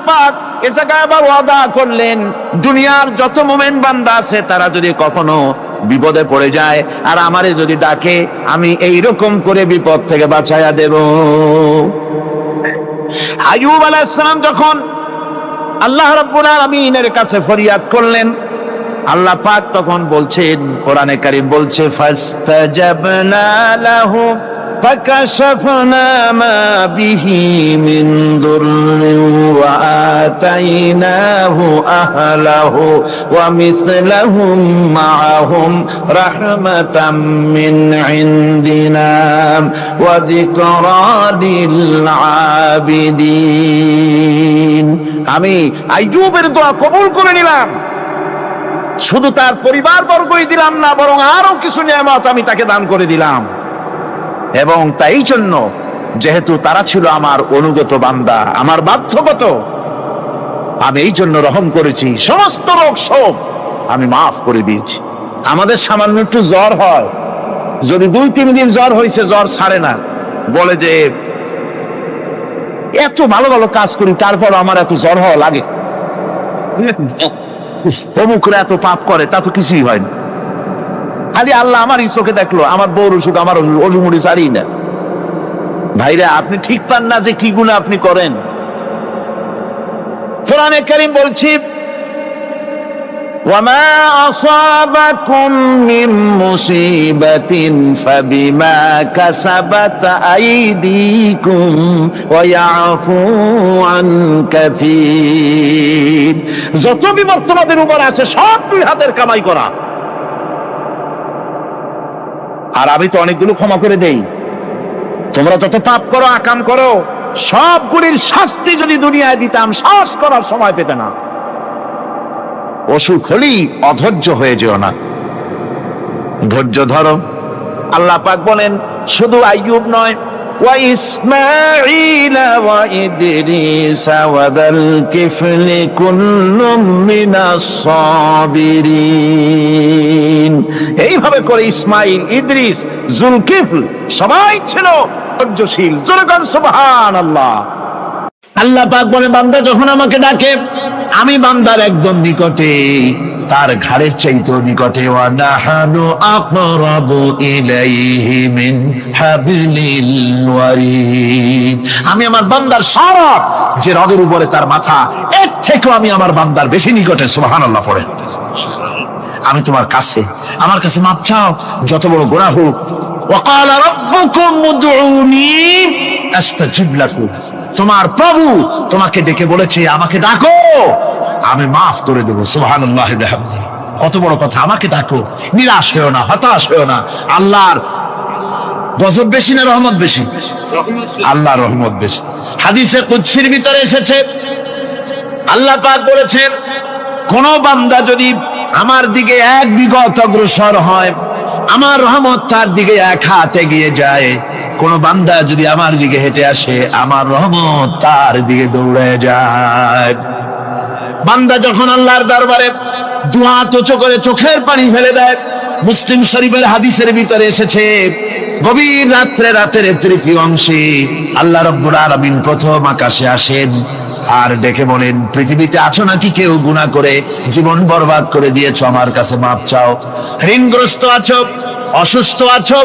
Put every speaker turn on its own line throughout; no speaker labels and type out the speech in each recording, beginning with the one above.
পাক এ জায়গায় আবার ওয়াদা করলেন, দুনিয়ার যত মুমিন বান্দা আছে তারা যদি কখনো বিপদে পড়ে যায় আর আমারে যদি ডাকে, আমি এইরকম করে বিপদ থেকে বাঁচাইয়া দেব। আইয়ুব আলাইহিস সালাম যখন আল্লাহ রাব্বুল আলামিনের কাছে ফরিয়াদ করলেন, আল্লাহ পাক তখন বলছেন, কোরআনে কারীম বলছে, ফাস্তাজাবনা লাহু ফাকাশাফনা মা বিহি মিন দুররিন ওয়া আতাইনাহু আহলাহু ওয়া মিসলাহুম মাআহুম রাহমাতাম মিন ইনদিনা ওয়া যিকরা লিল আবিদিন। আমি আইয়ুবের দোয়া কবুল করে নিলাম, শুধু তার পরিবার বর্গই দিলাম না, বরং আরো কিছু নিয়ামত আমি তাকে দান করে দিলাম। এবং তাই জন্য যেহেতু তারা ছিল আমার অনুগত বান্দা, আমার বাধ্যগত, আমি এই জন্য রহম করেছি, সমস্ত রোগ শোক আমি মাফ করে দিয়েছি। আমাদের সামান্য একটু জ্বর হয়, যদি 2-3 দিন জ্বর হয়েছে, জ্বর ছাড়ে না, বলে যে এত ভালো ভালো কাজ করি তারপর আমার এত জ্বর হওয়া লাগে, অমুকরা এত পাপ করে, তা তো কিছুই হয় না। খালি আল্লাহ আমার চোখে দেখলো, আমার বউর অসুখ, আমার অজুমুড়ি ছাড়ি না। ভাইরা, আপনি ঠিক পান না যে কি গুনাহ আপনি করেন। কোরআনে কারীম বলছি, ওয়ামা আসাবাকুম মিন মুসিবাতিন ফাবিমা কাসাবাত আইদিকুম ওয়া ইয়াফু আন কাসীর। যত বিপদ তোমাদের উপর আছে সব দুই হাতের কামাই করা, আর আমি তো অনেকগুলো ক্ষমা করে দেই। তোমরা যত পাপ করো, আকাম করো, সবগুলির শাস্তি যদি দুনিয়ায় দিতাম, শ্বাস করার সময় পেতে না। অসুখ হলেই অধৈর্য হয়ে যেও না, ধৈর্য ধরো। আল্লাহ পাক বলেন, শুধু আইয়ুব নয়, ওয়া ইসমাঈল ওয়া ইদরিস ওয়া যাল কিফলি কুল্লুম মিনাস সাবিরিন। এইভাবে করে ইসমাঈল, ইদ্রিস, যুলকিফল সবাই ছিল ধৈর্যশীল। জোরে বলেন সুবহানাল্লাহ। আল্লাহ পাক বলে, বান্দা যখন আমাকে ডাকে, আমি বান্দার একদম নিকটে, তার ঘাড়ের চাইতেও নিকটে। ওয়া নাহানু আকরাবু ইলাইহি মিন হাবলিল ওয়ারিদ। আমি আমার বান্দার সারা যে রগের উপরে তার মাথা, এর থেকেও আমি আমার বান্দার বেশি নিকটে। সুবহানাল্লাহ পড়ে। আমি তোমার কাছে, আমার কাছে মাপ চাও, যত বড় গুনাহ হোক। ওয়া ক্বালা রাব্বুকুম উদউনি আস্তাজিব লাকুম। তোমার প্রভু তোমাকে ডেকে বলেছে, আমাকে ডাকো, আমি মাফ করে দেব। সুবহানাল্লাহ। কত বড় কথা, আমাকে ডাকো, নিরাশ হয়েও না, হতাশ হয়েও না। আল্লাহর গজব বেশি না রহমত বেশি? আল্লাহর রহমত বেশি। হাদিসে কুদসির ভিতরে এসেছে, আল্লাহ পাক বলেছেন, কোন বান্দা যদি আমার দিকে 1 বিঘত অগ্রসর হয়, আমার রহমত তার দিকে 1 হাত এগিয়ে যায়। কোন বান্দা যদি আমার দিকে হেঁটে আসে, আমার রহমত তার দিকে দৌড়ে যায়। বান্দা যখন আল্লাহর দরবারে 2 হাত উঁচু করে চোখের পানি ফেলে দেয়, মুসলিম শরীফের হাদিসের ভিতরে এসেছে, গভীর রাত্রে, রাতের 3য় অংশে আল্লাহ রাব্বুল আলামিন প্রথম আকাশে আসেন আর ডেকে বলেন, পৃথিবীতে আছো নাকি কেউ গুনাহ করে জীবন বরবাদ করে দিয়েছো, আমার কাছে মাপ চাও। ঋণগ্রস্ত আছো, অসুস্থ আছো,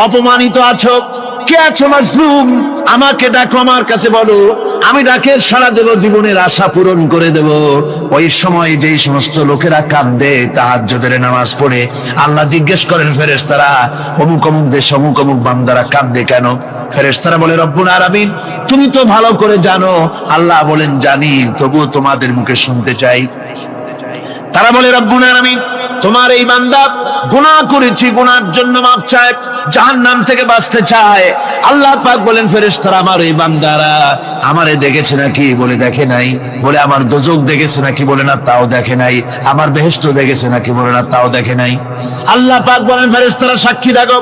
অপমানিত আছো, কে আছো মাজলুম, আমাকে ডাকো, আমার কাছে বলো, আমি ডাকে সাড়া দেব, জীবনের আশা পূরণ করে দেব। ওই সময় যেই সমস্ত লোকেরা কাঁদে তাহাজ্জুদের নামাজ পড়ে, আল্লাহ জিজ্ঞেস করেন ফেরেশতারা, অমুক অমুক দেশ অমুক অমুক বান্দারা কাঁদে কেন? ফেরেশতারা বলে, রব্বুল আলামিন তুমি তো ভালো করে জানো। আল্লাহ বলেন, জানি, তবুও তোমাদের মুখে শুনতে চাই। তারা বলে, রব্বুল আলামিন তোমার এই বান্দা গুনাহ করেছি, গুনার জন্য মাফ চায়, জাহান্নাম থেকে বাঁচতে চায়। আল্লাহ পাক বলেন, ফেরেশতারা আমার এই বান্দারা আমারে দেখেছে নাকি? বলে দেখে নাই। বলে আমার দোজখ দেখেছে নাকি? বলে না, তাও দেখে নাই। আমার বেহেশত দেখেছে নাকি? বলে না, তাও দেখে নাই। আল্লাহ পাক বলেন, ফেরেশতারা সাক্ষী থাকো,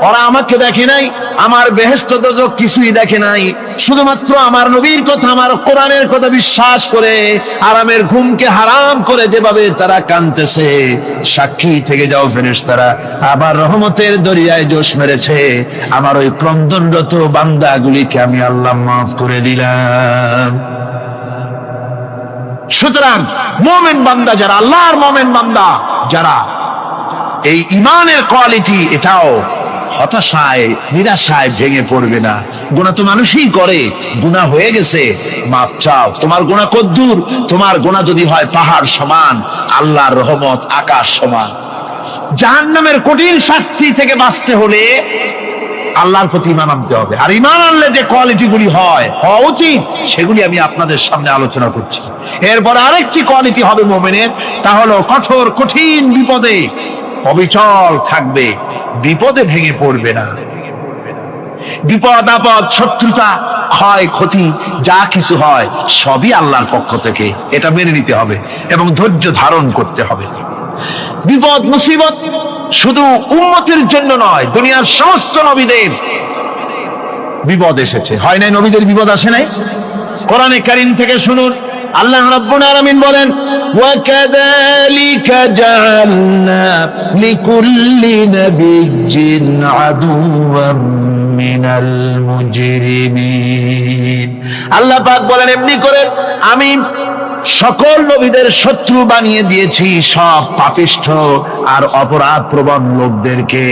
ওরা আমাকে দেখে নাই, আমার বেহেশত দোজখ কিছুই দেখে নাই, শুধুমাত্র আমার নবীর কথা, আমার কোরআনের কথা বিশ্বাস করে আরামের ঘুমকে হারাম করে যেভাবে তারা কাঁদতেছে, সাক্ষী থেকে যাও ফেরেশতারা, আমার রহমতের দরিয়ায় জোশ মেরেছে, আমার ওই ক্রন্দনরত বান্দাগুলিকে আমি আল্লাহ মাফ করে দিলাম। সুতরাং মুমিন বান্দা যারা, আল্লাহর মুমিন বান্দা যারা, এই ইমানের কোয়ালিটি, এটাও হতাশায় নিরাশায় ভেঙে পড়বে না। গুনাহ তো মানুষই করে, গুনাহ হয়ে গেছে, মাপ চাও। তোমার গুনাহ কদ্দুর? তোমার গুনাহ যদি হয় পাহাড় সমান, আল্লাহর রহমত আকাশ সমান। জাহান্নামের কঠিন শাস্তি থেকে বাঁচতে হলে আল্লাহর প্রতি ঈমান আনতে হবে। আর ঈমান আনলে যে কোয়ালিটিগুলি হওয়া উচিত, সেগুলি আমি আপনাদের সামনে আলোচনা করছি। এরপর আরেকটি কোয়ালিটি হবে মুমিনের, তা হলো কঠোর কঠিন বিপদে অবিচল থাকবে, বিপদে ভেঙে পড়বে না। বিপদ আপদ, শত্রুতা, ক্ষয় ক্ষতি যা কিছু হয় সবই আল্লাহর পক্ষ থেকে, এটা মেনে নিতে হবে এবং ধৈর্য ধারণ করতে হবে। বিপদ মুসিবত শুধু উম্মতের জন্য নয়, দুনিয়ার সমস্ত নবীদের বিপদ এসেছে, হয় নাই? নবীদের বিপদ আসে নাই? কোরআনে কারীম থেকে শুনুন, আল্লাহ রাব্বুল আলামিন বলেন, ওয়া কাযালিকা জাআলনা লিকুল্লি নাবিয়্যিন আদুওয়াম মিনাল মুজরিমিন। আল্লাহ পাক বলেন, এমনি করে আমি সকল নবীদের শত্রু বানিয়ে দিয়েছি সব পাপিষ্ঠ আর অপরাধ প্রবণ লোকদেরকে।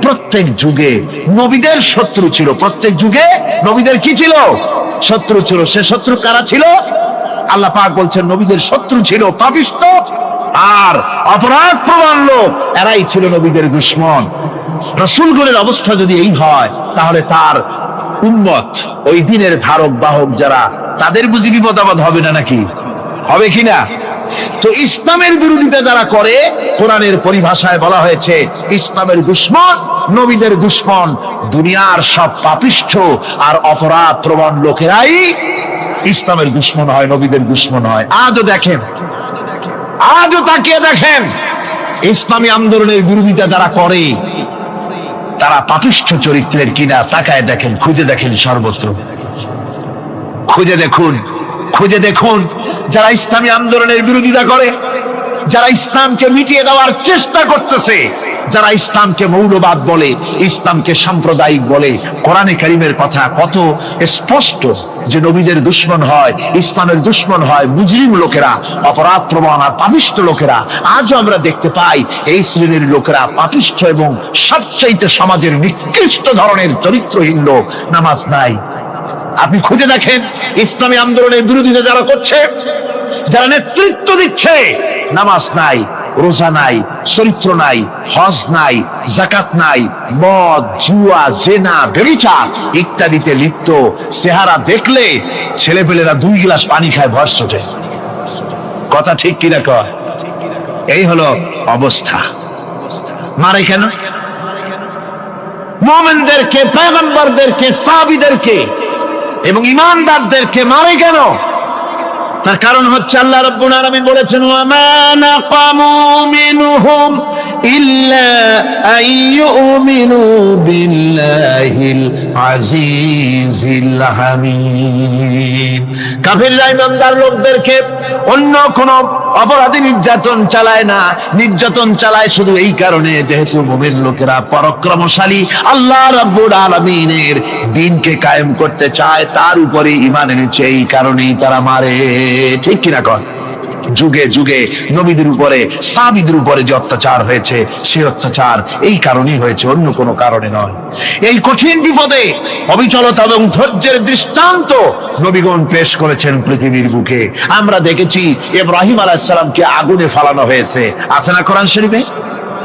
প্রত্যেক যুগে নবীদের শত্রু ছিল, প্রত্যেক যুগে নবীদের কি ছিল? শত্রু ছিল। সে শত্রু কারা ছিল? আল্লাহ পাক বলছেন নবীদের শত্রু ছিল পাপিষ্ঠ আর অপরাধ প্রবণ লোক, এরাই ছিল নবীদের দুশমন। রাসূলগণের অবস্থা যদি এই হয়, তাহলে তার উম্মত, ওই দিনের ধারক বাহক যারা, তাদের বুঝি বিপদ আপদ হবে না? নাকি হবে কিনা? তো ইসলামের বিরোধিতা যারা করে, কোরআনের পরিভাষায় বলা হয়েছে ইসলামের দুশমন, নবীদের দুশমন। দুনিয়ার সব পাপিষ্ঠ আর অপরাধ প্রবণ লোকেরাই ইসলামের দুশমন হয়, নবীদের দুশমন হয়। আজও দেখেন, আজও তাকিয়ে দেখেন, ইসলামী আন্দোলনের বিরোধিতা যারা করে তারা পাপিষ্ঠ চরিত্রের কিনা, তাকায় দেখেন, খুঁজে দেখেন, সর্বত্র খুঁজে দেখুন, খুঁজে দেখুন। যারা ইসলামী আন্দোলনের বিরোধিতা করে, যারা ইসলামকে মিটিয়ে দেওয়ার চেষ্টা করতেছে, যারা ইসলামকে মৌলবাদ বলে, ইসলামকে সাম্প্রদায়িক বলে, কোরআনে কারীমের কথা কত স্পষ্ট যে নবীদের দুশমন হয়, ইসলামের দুশমন হয় মুজরিম লোকেরা, অপরাধ প্রবণ আর পাপিষ্ঠ লোকেরা। আজও আমরা দেখতে পাই এই শ্রেণীর লোকেরা পাপিষ্ঠ এবং সবচাইতে সমাজের নিকৃষ্ট ধরনের চরিত্রহীন লোক। নামাজ নাই। আপনি খুঁজে দেখেন, ইসলামী আন্দোলনের বিরোধিতা যারা করছে, যারা নেতৃত্ব দিচ্ছে, নামাজ নাই, রোজা নাই, চরিত্র নাই, হজ নাই, যাকাত নাই, মদ, জুয়া, জেনা, ব্যভিচার ইত্যাদিতে লিপ্ত। চেহারা দেখলে ছেলেপেলেরা 2 গ্লাস পানি খায়, ভস্ম যায়। কথা ঠিক কিনা কয়? এই হলো অবস্থা। মারে কেন? মুমিনদেরকে, পয়গম্বরদেরকে, সাহাবীদেরকে এবং ঈমানদারদেরকে মারে কেন? তার কারণ হচ্ছে আল্লাহ রাব্বুল আলামিন বলেছেন, ওয়া মা নাকামু মিনহুম ইল্লা আইয়ুমিনু বিল্লাহিল আজিজিল হামিদ। কাফিররা ঈমানদার লোকদেরকে অন্য কোন অপরাধী নির্যাতন চালায় না, নির্যাতন চালায় শুধু এই কারণে যেহেতু মুমিন লোকেরা পরাক্রমশালী, আল্লাহ রাব্বুল আলামিনের দ্বীনকে কায়েম করতে চায়, তার উপরে ঈমান এনেছে, এই কারণেই তারা মারে। ঠিক কিনা কর? যুগে যুগে নবীদের উপরে, সাহাবীদের উপরে যে অত্যাচার হয়েছে, সেই অত্যাচার এই কারণেই হয়েছে, অন্য কোনো কারণে নয়। এই কঠিন বিপদে অবিচলতা এবং ধৈর্যের দৃষ্টান্ত নবীগণ পেশ করেছেন পৃথিবীর বুকে। আমরা দেখেছি ইব্রাহিম আলাইহিস সালামকে আগুনে ফালানো হয়েছে, আছে না কোরআন শরীফে?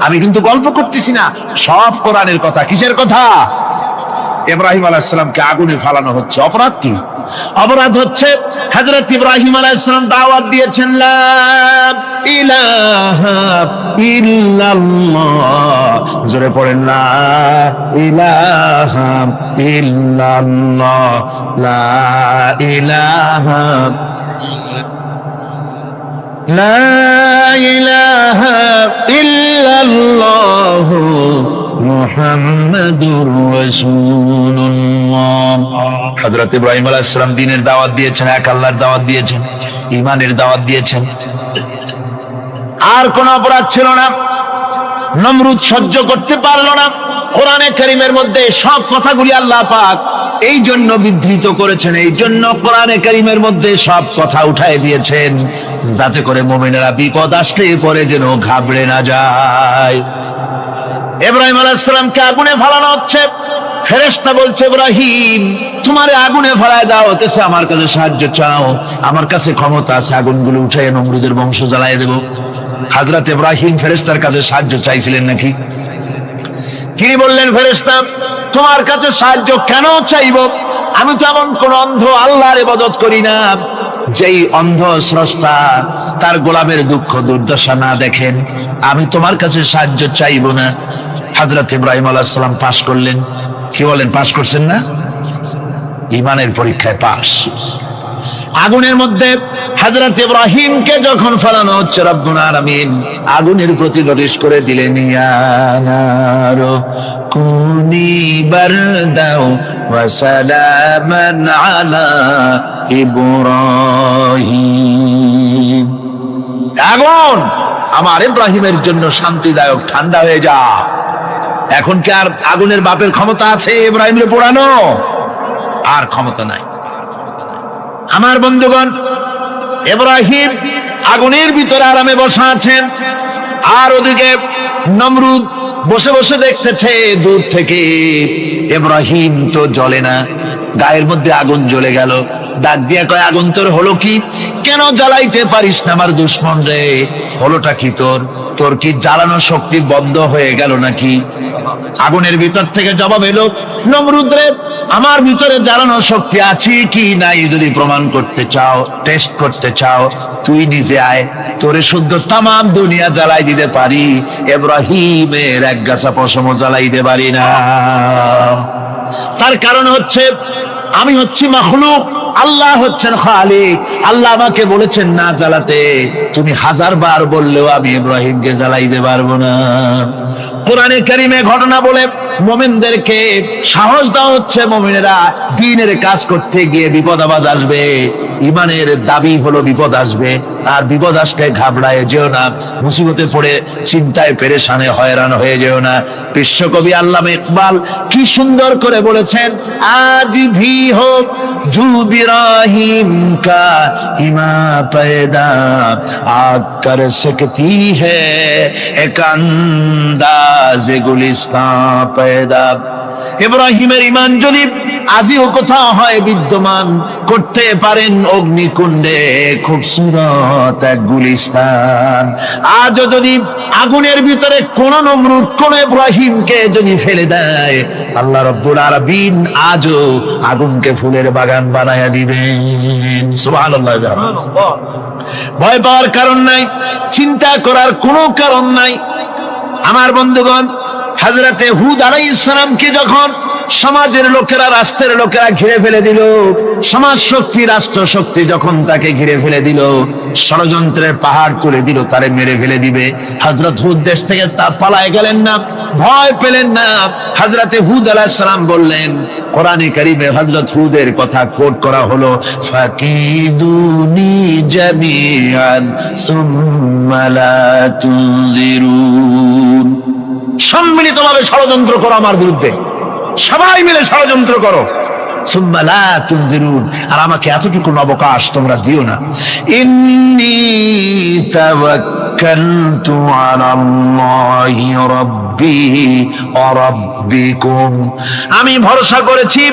আমি কিন্তু গল্প করতেছি না, সব কোরআনের কথা। কিসের কথা? ইব্রাহিম আলাইহিস সালামকে আগুনে ফালানো হচ্ছে। অপরাধ কি? অপরাধ হচ্ছে হযরত ইব্রাহিম আলাইহিস সালাম দাওয়াত দিয়েছেন, লা ইলাহা ইল্লাল্লাহ। জোরে পড়েন, লা ইলাহা ইল্লাল্লাহ, লা ইলাহা, লা ইলাহা ইল্লাল্লাহ মুহাম্মাদুর রাসূলুল্লাহ। হযরত ইব্রাহিম আলাইহিস সালাম দ্বীনের দাওয়াত দিয়েছেন, এক আল্লাহর দাওয়াত দিয়েছেন, ঈমানের দাওয়াত দিয়েছেন। আর কোন অপরাধ ছিল না। নমরুদ সহ্য করতে পারল না, কোরআনে কারীমের মধ্যে সব কথাগুলি আল্লাহ পাক এই জন্য বিধৃত করেছেন, এই জন্য কোরআনে কারীমের মধ্যে সব কথা উঠায় দিয়েছেন, যাতে করে মুমিনেরা বিপদ আসলে পরে যেন ঘাবড়ে না যায়। ইব্রাহিম আলাইহিস সালামকে আগুনে ফেলানো হচ্ছে, ফেরেশতা বলছে ইব্রাহিম তোমারে আগুনে ফেলায় দাও, হতেছে আমার কাছে সাহায্য চাও, আমার কাছে ক্ষমতা আছে, আগুনগুলো উঠায় নমরুদের বংশ জ্বালায় দেব। হযরত ইব্রাহিম ফেরেশতার কাছে সাহায্য চাইছিলেন নাকি? তিনি বললেন ফেরেশতা তোমার কাছে সাহায্য কেন চাইব, আমি তো এমন কোন অন্ধ আল্লাহর ইবাদত করি না যেই অন্ধ স্রষ্টা তার গোলামের দুঃখ দুর্দশা না দেখেন, আমি তোমার কাছে সাহায্য চাইব না। হযরত ইব্রাহিম আলাইহিস সালাম পাশ করলেন। কি বলেন, পাশ করছেন না? ঈমানের পরীক্ষায় পাশ। আগুনের মধ্যে হযরত ইব্রাহিমকে যখন ফেলানো হচ্ছে, রব্বুল আলামিন আগুনের প্রতি নোটিশ করে দিলেন, ইয়া নারু কুনি বারদাও ওয়া সালামান আলা ইব্রাহিম। আগুন আমার ইব্রাহিমের জন্য শান্তিদায়ক, ঠান্ডা হয়ে যা। এখন কি আর আগুনের বাপের ক্ষমতা আছে ইব্রাহিমকে পোড়ানো? আর ক্ষমতা নাই। আমার বন্ধুগণ, ইব্রাহিম আগুনের ভিতরে আরামে বসা আছেন, আর ওদিকে নমরুদ বসে বসে দেখতেছে দূর থেকে। ইব্রাহিম তো জ্বলে না, গায়ের মধ্যে আগুন জ্বলে গেল। ডাক দিয়া কয়, আগুন তোর হলো কি? কেন জ্বালাইতে পারিস না আমার দুশমন রে? হলোটা কি তোর? তোর কি জ্বালানো শক্তি বন্ধ হয়ে গেল নাকি? আগুনের ভিতর থেকে জবাব এলো, নমরুদ রে, আমার ভিতরে জ্বালানো শক্তি আছে কি নাই যদি প্রমাণ করতে চাও, টেস্ট করতে চাও, তুই নিজে আয়, তোরে শুদ্ধ তামাম দুনিয়া জ্বালাই দিতে পারি, ইব্রাহিমের এক গাছা পশমও জ্বালাই দিতে পারি না। তার কারণ হচ্ছে আমি হচ্ছি মাখলুক, আল্লাহ হচ্ছেন খালিক। আল্লাহ আমাকে বলেছেন না জ্বালাতে, তুমি 1000 বার বললেও আমি ইব্রাহিমকে জ্বালাইতে পারবো না। কোরআনে কারীমে ঘটনা বলে মুমিনদেরকে সাহস দেওয়া হচ্ছে, মুমিনেরা দ্বীনের কাজ করতে গিয়ে বিপদ আবাজ আসবে, ঈমানের দাবি হলো বিপদ আসবে, আর বিপদ আসলে ঘাবড়ায় যেও না, মুসিবতে পড়ে চিন্তায় পেরেশানে হয়রান হয়ে যেও না। বিশ্বকবি আল্লামা ইকবাল কি সুন্দর করে বলেছেন, আজ ভি হোক জু ইব্রাহিম কা ইমা पैदा आग कर सकती है एक अंदाज गुलिस्तां पैदा। ইব্রাহিমের ঈমান যদি আজিও কোথাও হয় বিদ্যমান, করতে পারেন অগ্নিকুণ্ডে খুবসুরত এক গুলিস্তান। আজও যদি আগুনের ভিতরে কোন নমরুদ কোন ইব্রাহিমকে যদি ফেলে দেয়, আল্লাহ রাব্বুল আলামিন আজও আগুনকে ফুলের বাগান বানায়া দিবেন। সুবহানাল্লাহ। ভয় পাওয়ার কারণ নাই, চিন্তা করার কোনো কারণ নাই। আমার বন্ধুগণ, হযরতে হুদ আলাইহিস সালামকে যখন সমাজের লোকেরা, রাষ্ট্রের লোকেরা ঘিরে ফেলে দিল, সমাজ শক্তি, রাষ্ট্র শক্তি যখন তাকে ঘিরে ফেলে দিল, ষড়যন্ত্রের পাহাড় তুলে দিল, তারে মেরে ফেলে দিবে, হযরত হুদ দেশ থেকে তা পালায় গেলেন না, ভয় পেলেন না। হযরতে হুদ আলাইহিস সালাম বললেন, কোরআনে কারীমে হযরত হুদের কথা কোট করা হলো, ফাকিদুনি জামিআন সুম্মা লা তুনজিরুন। সম্মিলিতভাবে ষড়যন্ত্র করো আমার বিরুদ্ধে, সবাই মিলে ষড়যন্ত্র করো, সুম্মা লা তুনজিরুন, আর আমাকে এতটুকু অবকাশ তোমরা দিও না। ইন্নী তাওয়াক্কালতু আলাল্লাহি রাব্বি ওয়া রাব্বিকুম, আমি ভরসা করেছি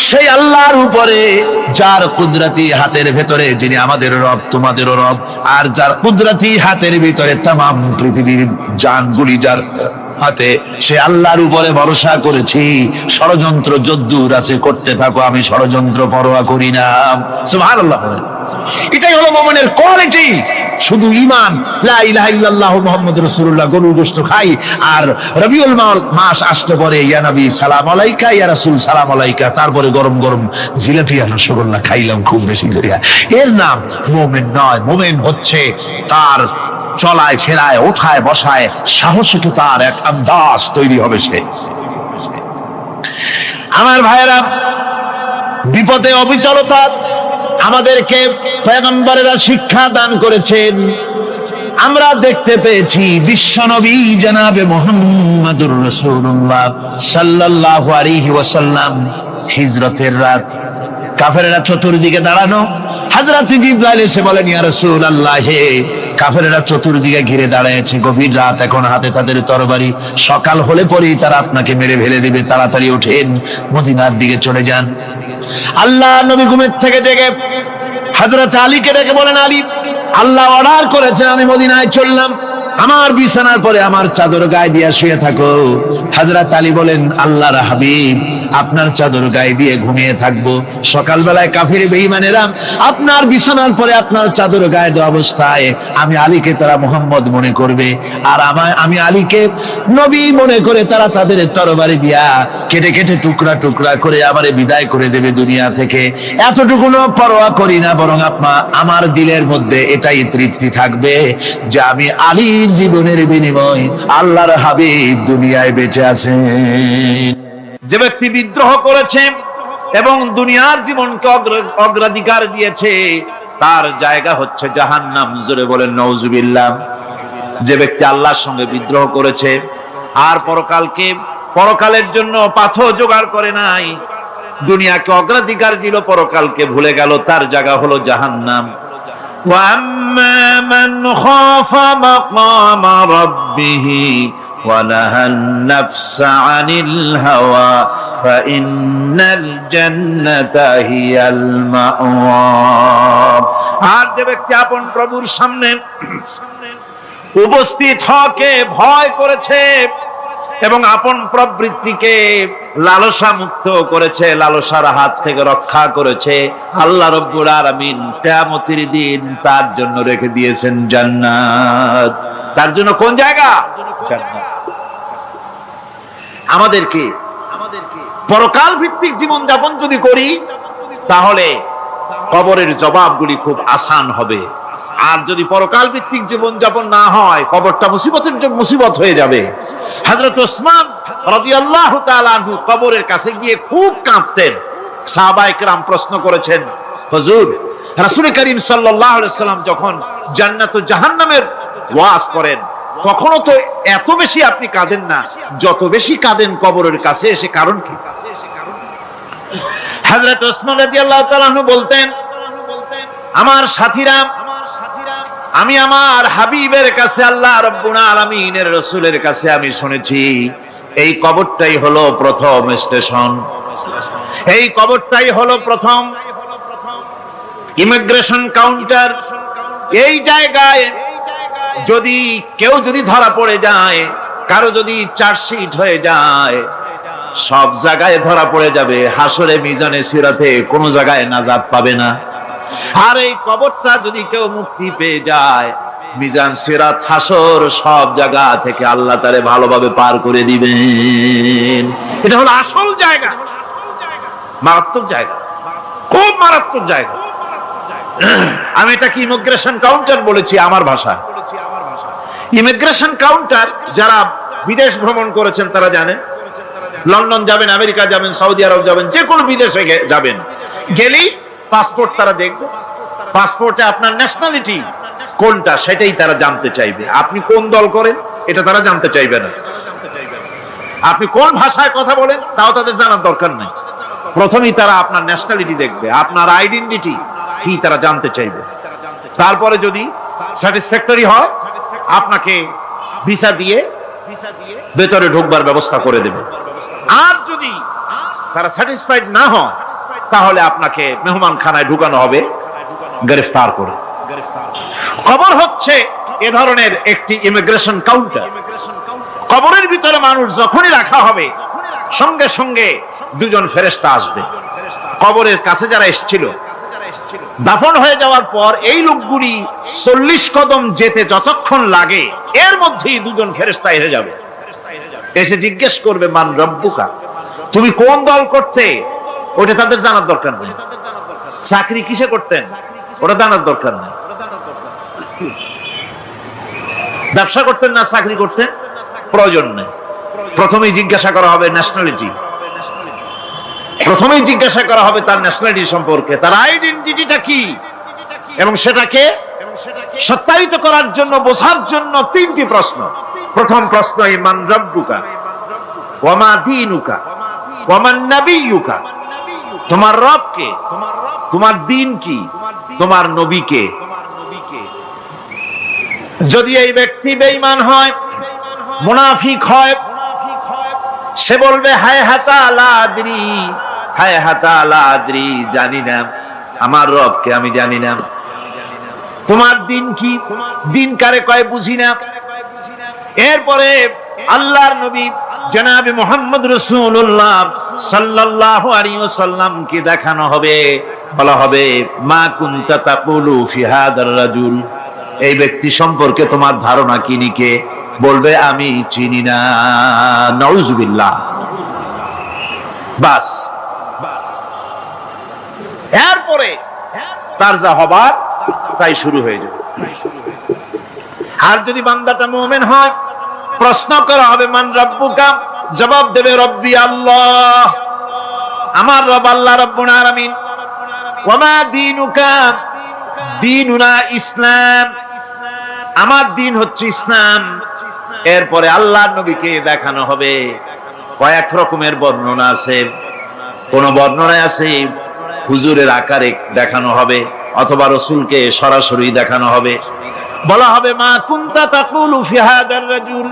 সেই আল্লাহর উপরে যার কুদরতি হাতের ভেতরে, যিনি আমাদের রব তোমাদেরও রব, আর যার কুদরতি হাতের ভিতরে তামাম পৃথিবীর জানগুলি যার হাতে, সে আল্লাহর উপরে ভরসা করেছি। ষড়যন্ত্র যদ্দূর আছে করতে থাকো, আমি ষড়যন্ত্র পরোয়া করি না। সুবহানাল্লাহ। এটাই হলো মুমিনের কোয়ালিটি। শুধু ঈমান, লা ইলাহা ইল্লাল্লাহু মুহাম্মাদুর রাসূলুল্লাহ, গরুর গোশত খাই, আর রবিউল মাস আসতে পরে ইয়া নবী সালাম আলাইকা, ইয়া রাসূল সালাম আলাইকা, তারপরে গরম গরম জিলাপি আর রসগোল্লা খাইলাম খুব বেশি করিয়া, এর নাম মুমিন নয়। মুমিন হচ্ছে তার চলায় ফেরায়, ওঠায় বসায় সাহসিকতার এক আন্দাজ তৈরি হবে সে। আমার ভাইয়েরা, বিপদে অবিচলতা আমাদেরকে পয়গম্বরেরা শিক্ষা দান করেছেন। আমরা দেখতে পেয়েছি বিশ্বনবী জনাবে মুহাম্মদুর রাসূলুল্লাহ সাল্লাল্লাহু আলাইহি ওয়াসাল্লাম হিজরতের রাত, কাফেররা চতুর্দিকে দাঁড়ানো। হযরত জিবরাইল এসে বলেন, ইয়া রাসূলুল্লাহ, হে কাফেররা চতুর্দিকে ঘিরে দাঁড়িয়েছে, গভীর রাত, এখন হাতে তাদের তরবারি, সকাল হলে পরেই তারা আপনাকে মেরে ফেলে দেবে, তাড়াতাড়ি ওঠেন, মদিনার দিকে চলে যান। আল্লাহ নবী ঘুমের থেকে জেগে হযরত আলীকে ডেকে বলেন, আলী, আল্লাহ অর্ডার করেছেন আমি মদিনায় চললাম, আমার বিছানার পরে আমার চাদর গায়ে দিয়ে শুয়ে থাকো। হযরত আলী বলেন, আল্লাহর হাবিব, আপনার চাদর গায়ে দিয়ে ঘুমিয়ে থাকবো, সকালবেলায় কাফির বেঈমানেরা আপনার বিছানার পরে আপনার চাদর গায়ে দেওয়া অবস্থায় আমি আলীকে তারা মুহাম্মদ মনে করবে, আর আমি আলীকে নবী মনে করে তারা তাদের তরবারি দিয়া কেটে কেটে টুকরা টুকরা করে আমারে বিদায় করে দেবে দুনিয়া থেকে। এতটুকুনো পরোয়া করি না, বরং আমার দিলের মধ্যে এটাই তৃপ্তি থাকবে যে আমি আলীর জীবনের বিনিময় আল্লাহর হাবিব দুনিয়ায় বেঁচে আছেন। যে ব্যক্তি বিদ্রোহ করেছে এবং দুনিয়ার জীবনকে অগ্রাধিকার দিয়েছে, তার জায়গা হচ্ছে জাহান্নাম। জোরে বলেন নাউজুবিল্লাহ। যে ব্যক্তি আল্লাহর সঙ্গে বিদ্রোহ করেছে আর পরকালের জন্য পাথর জোগাড় করে নাই, দুনিয়াকে অগ্রাধিকার দিল, পরকালকে ভুলে গেল, তার জায়গা হলো জাহান্নাম। وَأَمَّا مَنْ خَافَ مَقَامَ رَبِّهِ وَنَهَى النَّفْسَ عَنِ الْهَوَى فَإِنَّ الْجَنَّةَ هِيَ الْمَأْوَى। আর যে ব্যক্তি আপন প্রভুর সামনে উপস্থিত হওয়াকে ভয় করেছে এবং আপন প্রবৃত্তিকে লালসা মুক্ত করেছে, লালসার হাত থেকে রক্ষা করেছে, আল্লাহ রাব্বুল আলামিন কিয়ামতের দিন তার জন্য রেখে দিয়েছেন জান্নাত। তার জন্য কোন জায়গা? জান্নাত। আমাদেরকে পরকাল ভিত্তিক জীবন যাপন যদি করি, তাহলে কবরের জবাবগুলি খুব আসান হবে। আর যদি পরকাল ভিত্তিক জীবন যাপন না হয়, কবরটা মুসিবত হয়ে যাবে। হযরত ওসমান রাদিয়াল্লাহু তাআলা আনহু কবরের কাছে গিয়ে খুব কাঁদতেন। সাহাবায়ে কেরাম প্রশ্ন করেছেন, হুজুর, রাসূল করিম সাল্লাল্লাহু আলাইহি ওয়াসাল্লাম যখন জান্নাত ও জাহান্নামের ওয়াজ করেন, কখনো তো এত বেশি আপনি কাঁদেন না, যত বেশি কাঁদেন কবরের কাছে এসে, কারণ কি? হযরত ওসমান রাদিয়াল্লাহু তাআলা আনহু বলতেন, আমার সাথীরা, আমি আমার হাবিবের কাছে, আল্লাহ রাব্বুল আলামিনের রাসূলের কাছে আমি শুনেছি এই কবরটাই হলো প্রথম স্টেশন, এই কবরটাই হলো প্রথম ইমিগ্রেশন কাউন্টার। এই জায়গায় যদি কেউ ধরা পড়ে যায়, কারো যদি চার্জশিট হয়ে যায়, সব জায়গায় ধরা পড়ে যাবে, হাসরে মিজানে সিরাতে কোনো জায়গায় নাজাত পাবে না। আর এই কবরটা যদি কেউ মুক্তি পেয়ে যায়, মিজান সিরাত হাসর সব জায়গা থেকে আল্লাহ তারে ভালোভাবে পার করে দিবেন। এটা হলো আসল জায়গা, মারাত্মক জায়গা, খুব মারাত্মক জায়গা। আমি এটাকে ইমিগ্রেশন কাউন্টার বলেছি আমার ভাষায়। ইমিগ্রেশন কাউন্টার যারা বিদেশ ভ্রমণ করেছেন তারা জানেন। লন্ডন যাবেন, আমেরিকা যাবেন, সৌদি আরব যাবেন, যে কোনো বিদেশে যাবেন, গেলেই পাসপোর্ট তারা দেখবে। পাসপোর্টে আপনার ন্যাশনালিটি কোনটা সেটাই তারা জানতে চাইবে। আপনি কোন দল করেন এটা তারা জানতে চাইবে না। আপনি কোন ভাষায় কথা বলেন তাও তাদের জানার দরকার নেই। প্রথমেই তারা আপনার ন্যাশনালিটি দেখবে, আপনার আইডেন্টিটি কি তারা জানতে চাইবে। তারপরে যদি স্যাটিসফ্যাক্টরি হয়, আপনাকে ভিসা দিয়ে ভেতরে ঢোকবার ব্যবস্থা করে দেবে। আর যদি তারা স্যাটিসফাইড না হয়, তাহলে আপনাকে মেহমানখানায় ঢুকানো হবে গ্রেফতার করে। কবর হচ্ছে এ ধরনের একটি ইমিগ্রেশন কাউন্টার। কবরের ভিতরে মানুষ যখনই রাখা হবে, সঙ্গে সঙ্গে দুজন ফেরেশতা আসবে। কবরের কাছে যারা এসেছিল, দাফন হয়ে যাওয়ার পর এই লোকগুলি 40 কদম যেতে যতক্ষণ লাগে, এর মধ্যেই দুজন ফেরেশতা এসে যাবে। এসে জিজ্ঞেস করবে, মান রব্বুকা, তুমি কোন দল করতে, ওটা তাদের জানার দরকার নেই। চাকরি কিসে করতেন ওটা জানার দরকার নেই। ব্যবসা করতেন না চাকরি করতেন প্রয়োজন নেই। প্রথমেই জিজ্ঞাসা করা হবে ন্যাশনালিটি, প্রথমেই জিজ্ঞাসা করা হবে তার ন্যাশনালিটি সম্পর্কে, তার আইডেন্টিটিটা কি এবং সেটাকে সত্যায়িত করার জন্য, বোঝার জন্য তিনটি প্রশ্ন। প্রথম প্রশ্ন, মান রাব্বুকা ওয়া মা দীনুকা ওয়া মান নাবিয়্যুকা, তোমার রব কে, তোমার দ্বীন কি, তোমার নবী কে। যদি এই ব্যক্তি বেঈমান হয়, মুনাফিক হয়, সে বলবে হায় হাতা লা আদরি, হায় হাতা লা আদরি, জানি না আমার রবকে, আমি জানি না। তোমার দিন কি, দিন কারে কয় বুঝি না। এরপরে আল্লাহর নবী জনাবে মুহাম্মদ রাসূলুল্লাহ সাল্লাল্লাহু আলাইহি ওয়াসাল্লাম কে দেখানো হবে, বলা হবে মা কুনতা তাকুলু ফি হাদার রাজুল, এই ব্যক্তি সম্পর্কে তোমার ধারণা কি নিকে, বলবে আমি চিনি না। নাউযুবিল্লাহ। বাস, এরপরে তার যা হবার তাই শুরু হয়ে যাবে। আর যদি বান্দাটা মুমিন হয়, প্রশ্ন করা হবে মান রাব্বুকা, জবাব দেবে রব্বি আল্লাহ, আমার রব আল্লাহ রাব্বুল আলামিন। ওয়া মা দীনুকা, দীনুনা ইসলাম, আমার দিন হচ্ছে ইসলাম। এরপরে আল্লাহর নবীকে দেখানো হবে। কয়েক রকমের বর্ণনা আছে, কোন বর্ণনায় আছে হুজুরের আকারে দেখানো হবে, অথবা রাসূলকে সরাসরি দেখানো হবে। বলা হবে মা কুনতা তাকুলু ফি হাদার রাজুল,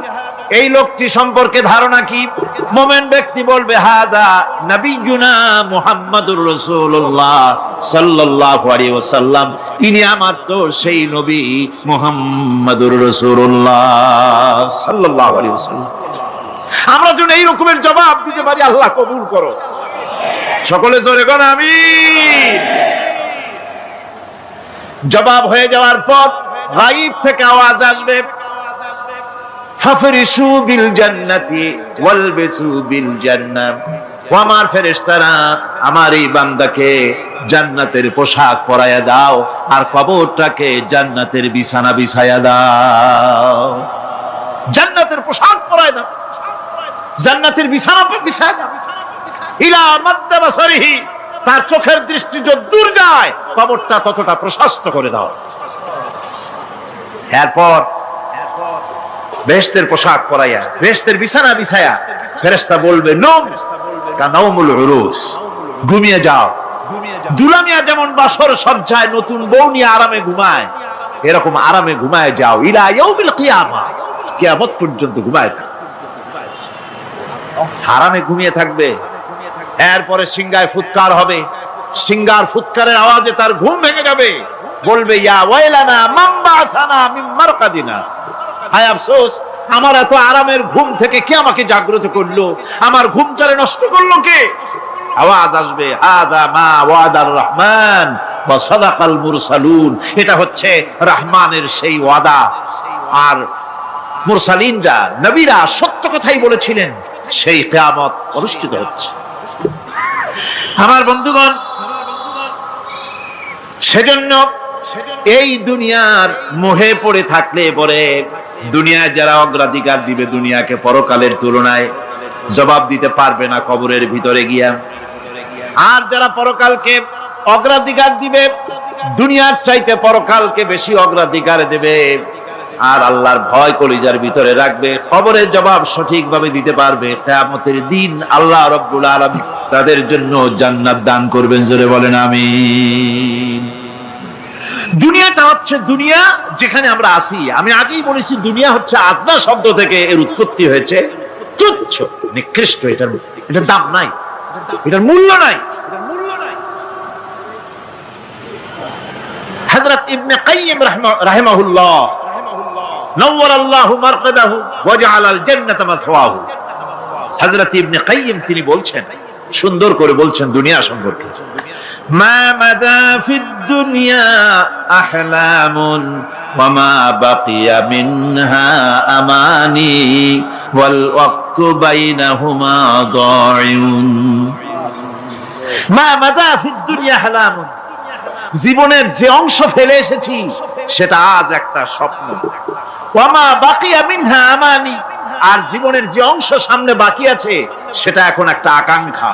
এই লোকটি সম্পর্কে ধারণা কি। মুমিন ব্যক্তি বলবে হাদা নবিয়ুনা মুহাম্মাদুর রাসূলুল্লাহ সাল্লাল্লাহু আলাইহি ওয়াসাল্লাম, ইনি আমার তো সেই নবী মুহাম্মাদুর রাসূলুল্লাহ সাল্লাল্লাহু আলাইহি ওয়াসাল্লাম। আমরা যদি এই রকমের জবাব দিতে পারি, আল্লাহ কবুল করো। সকলে জোরে কোন আমিন। জবাব হয়ে যাওয়ার পর গায়ব থেকে আওয়াজ আসবে, ফাফরিশু বিল জান্নাতি ওয়ালবিসু বিল জান্নাহ, ও আমার ফেরেশতারা, আমার এই বান্দাকে জান্নাতের পোশাক পরায়া দাও, আর কবরটাকে জান্নাতের বিছানা বিছায়া দাও। জান্নাতের পোশাক পরায়া দাও, জান্নাতের বিছানা বিছায়া দাও। ইলা মাদ্দা বাসারিহি, তার চোখের দৃষ্টি যত দূর যায়, কবরটা ততটা প্রশস্ত করে দাও। এরপর বেহেশতের পোশাক পরাইয়া, বেহেশতের বিছানা বিছায়া, ফেরেশতা বলবে নম কানাউমুল উরুস, ঘুমিয়ে যাও। দুলামিয়া যেমন বাসর সজ্জায় নতুন বউ নিয়ে আরামে ঘুমায়, এরকম আরামে ঘুমায় যাও। ইলা ইয়াউমিল কিয়ামা, কিয়ামত পর্যন্ত ঘুমায় থাকো, আরামে ঘুমিয়ে থাকবে। এরপরে সিংহায় ফুৎকার হবে, সিংহার ফুৎকারের আওয়াজে তার ঘুম ভেঙে যাবে। বলবে ইয়া ওয়াইলানা মান বা'থানা মিন মারকাদিনা, হায় আফসোস, আমার এত আরামের ঘুম থেকে কে আমাকে জাগ্রত করলো, আমার ঘুমটারে নষ্ট করলো কে। আওয়াজ আসবে হাদা মা ওয়াদার রহমান ওয়া সাদাকাল মুরসালুন, এটা হচ্ছে রহমানের সেই ওয়াদা, আর মুরসালিনরা, নবীরা সত্য কথাই বলেছিলেন, সেই কিয়ামত অনুষ্ঠিত হচ্ছে। আমার বন্ধুগণ, সেজন্য এই দুনিয়ার মোহে পড়ে থাকলে পরে দুনিয়ায় যারা অগ্রাধিকার দিবে দুনিয়াকে পরকালের তুলনায়, জবাব দিতে পারবে না কবরের ভিতরে গিয়া। আর যারা পরকালকে অগ্রাধিকার দিবে, দুনিয়ার চাইতে পরকালকে বেশি অগ্রাধিকার দেবে, আর আল্লাহর ভয় কলিজার ভিতরে রাখবে, কবরের জবাব সঠিকভাবে দিতে পারবে, কিয়ামতের দিন আল্লাহ রাব্বুল আলামিন তাদের জন্য জান্নাত দান করবেন। জোরে বলেন আমিন। দুনিয়াটা হচ্ছে দুনিয়া যেখানে আমরা আছি। আমি আগেই বলেছি, দুনিয়া হচ্ছে আদনা শব্দ থেকে এর উৎপত্তি হয়েছে, তুচ্ছ, নিকৃষ্ট, এটার দাম নাই, এটার মূল্য নাই। হযরত ইবনে কাইয়িম রাহিমাহুল্লাহ নওয়ারাল্লাহু মারকাদাহু ওয়া জাআলাল জান্নাতা মাথওয়াহু, হযরত ইবনে কাইয়িম তিনি বলছেন, সুন্দর করে বলছেন দুনিয়া সম্পর্কে, মা মাদা ফিদ দুনিয়া আহলামুন ওয়া মা বাকিয়া মিনহা আমানি ওয়াল ওয়াক্তু বাইনাহুমা দাইউন। মা মাদা ফিদ দুনিয়া আহলামুন, জীবনের যে অংশ ফেলে এসেছি সেটা আজ একটা স্বপ্ন। ওয়া মা বাকিয়া মিনহা আমানি, আর জীবনের যে অংশ সামনে বাকি আছে সেটা এখন একটা আকাঙ্ক্ষা।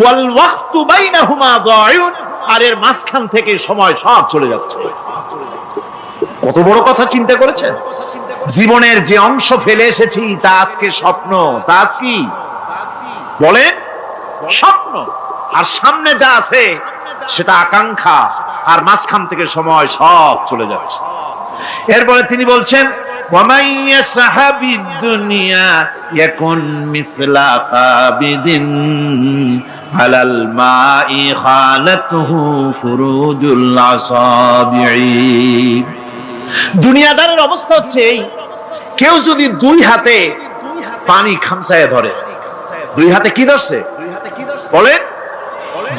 ওয়াল ওয়াক্তু বাইনাহুমা দাইউন, আর এর মাঝখান থেকে সময় সব চলে যাচ্ছে। কত বড় কথা চিন্তা করেছেন? জীবনের যে অংশ ফেলে এসেছি তা আজকে স্বপ্ন, তা কি বলেন? স্বপ্ন। আর সামনে যা আছে সেটা আকাঙ্ক্ষা, আর মাঝখান থেকে সময় সব চলে যাচ্ছে। এরপরে তিনি বলছেন وَمَن يَسْعَ بِالدُّنْيَا يَكُنْ مِثْلَ قَابِضٍ عَلَى الْمَاءِ خَالَتْهُ فُرُوجُ الْأَصَابِعِ। দুনিয়াদারের অবস্থা হচ্ছে এই, কেউ যদি দুই হাতে পানি খামসায় ধরে, দুই হাতে কি ধরছে বলেন?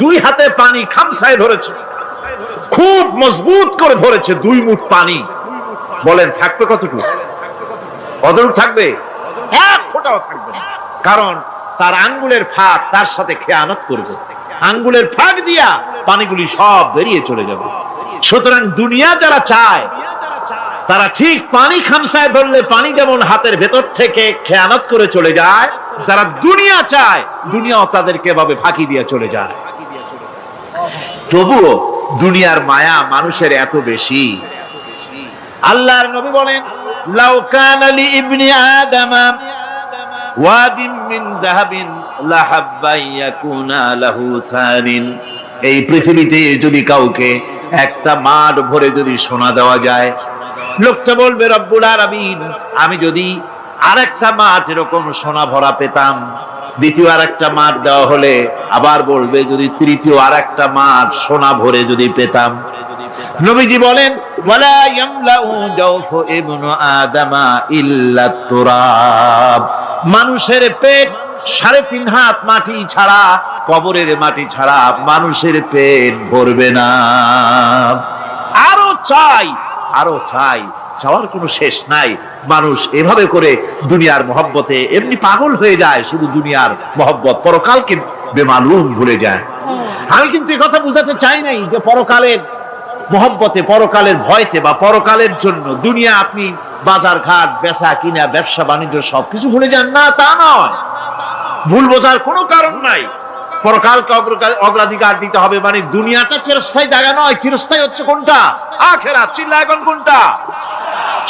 দুই হাতে পানি খামসায় ধরেছে, খুব মজবুত করে ধরেছে, 2 মুঠ পানি। বলেন থাকবে কতটুকু? কতটুকু থাকবে? 1 ফোঁটাও থাকবে না। কারণ তার আঙ্গুলের ফাঁক তার সাথে খেয়ানত করবে, আঙ্গুলের ফাঁক দিয়া পানিগুলি সব বেরিয়ে চলে যাবে। সুতরাং দুনিয়া যারা চায় তারা ঠিক পানি খামসায় ধরলে পানি যেমন হাতের ভেতর থেকে খেয়ানত করে চলে যায়, যারা দুনিয়া চায় দুনিয়াও তাদেরকে এভাবে ফাঁকি দিয়ে চলে যায়। তবুও দুনিয়ার মায়া মানুষের এত বেশি। আল্লাহর নবী বলেন লাউ কানা লি ইবনি আদামা ওয়াদিন মিন যাহাবিন লাহাব্বা ইয়াকুনা লাহু সানিন। এই পৃথিবীতে যদি কাউকে একটা মাঠ ভরে যদি সোনা দেওয়া যায়, লোকটা বলবে রব্বুল আলামিন, আমি যদি আরেকটা মাঠ এরকম সোনা ভরা পেতাম। দ্বিতীয় আরেকটা মাঠ দেওয়া হলে আবার বলবে যদি তৃতীয় আরেকটা মাঠ সোনা ভরে যদি পেতাম। নবীজি বলেন ওয়ালা ইয়ামলাউ জাওফু ইবনু আদামা ইল্লা তুরাব। মানুষের পেট 3.5 হাত মাটি ছাড়া, কবরের মাটি ছাড়া মানুষের পেট ভরবে না। আরো চাই, আরো চাই, চাওয়ার কোনো শেষ নাই। মানুষ এভাবে করে দুনিয়ার মহব্বতে এমনি পাগল হয়ে যায়, শুধু দুনিয়ার মহব্বত, পরকালকে বেমালুম ভুলে যায়। আমি কিন্তু এই কথা বুঝাতে চাই নাই যে পরকালের মহব্বতে, পরকালের ভয়তে বা পরকালের জন্য দুনিয়া আপনি বাজার ঘাট, বেচা কিনা, ব্যবসা বাণিজ্য সবকিছু ভুলে যান না, তা নয়। ভুল বোঝার কোনো কারণ নাই। পরকালকে অগ্রাধিকার দিতে হবে, মানে দুনিয়াটা চিরস্থায়ী জায়গা নয়। চিরস্থায়ী হচ্ছে কোনটা? আখিরাত। চিল্লা এখন কোনটা?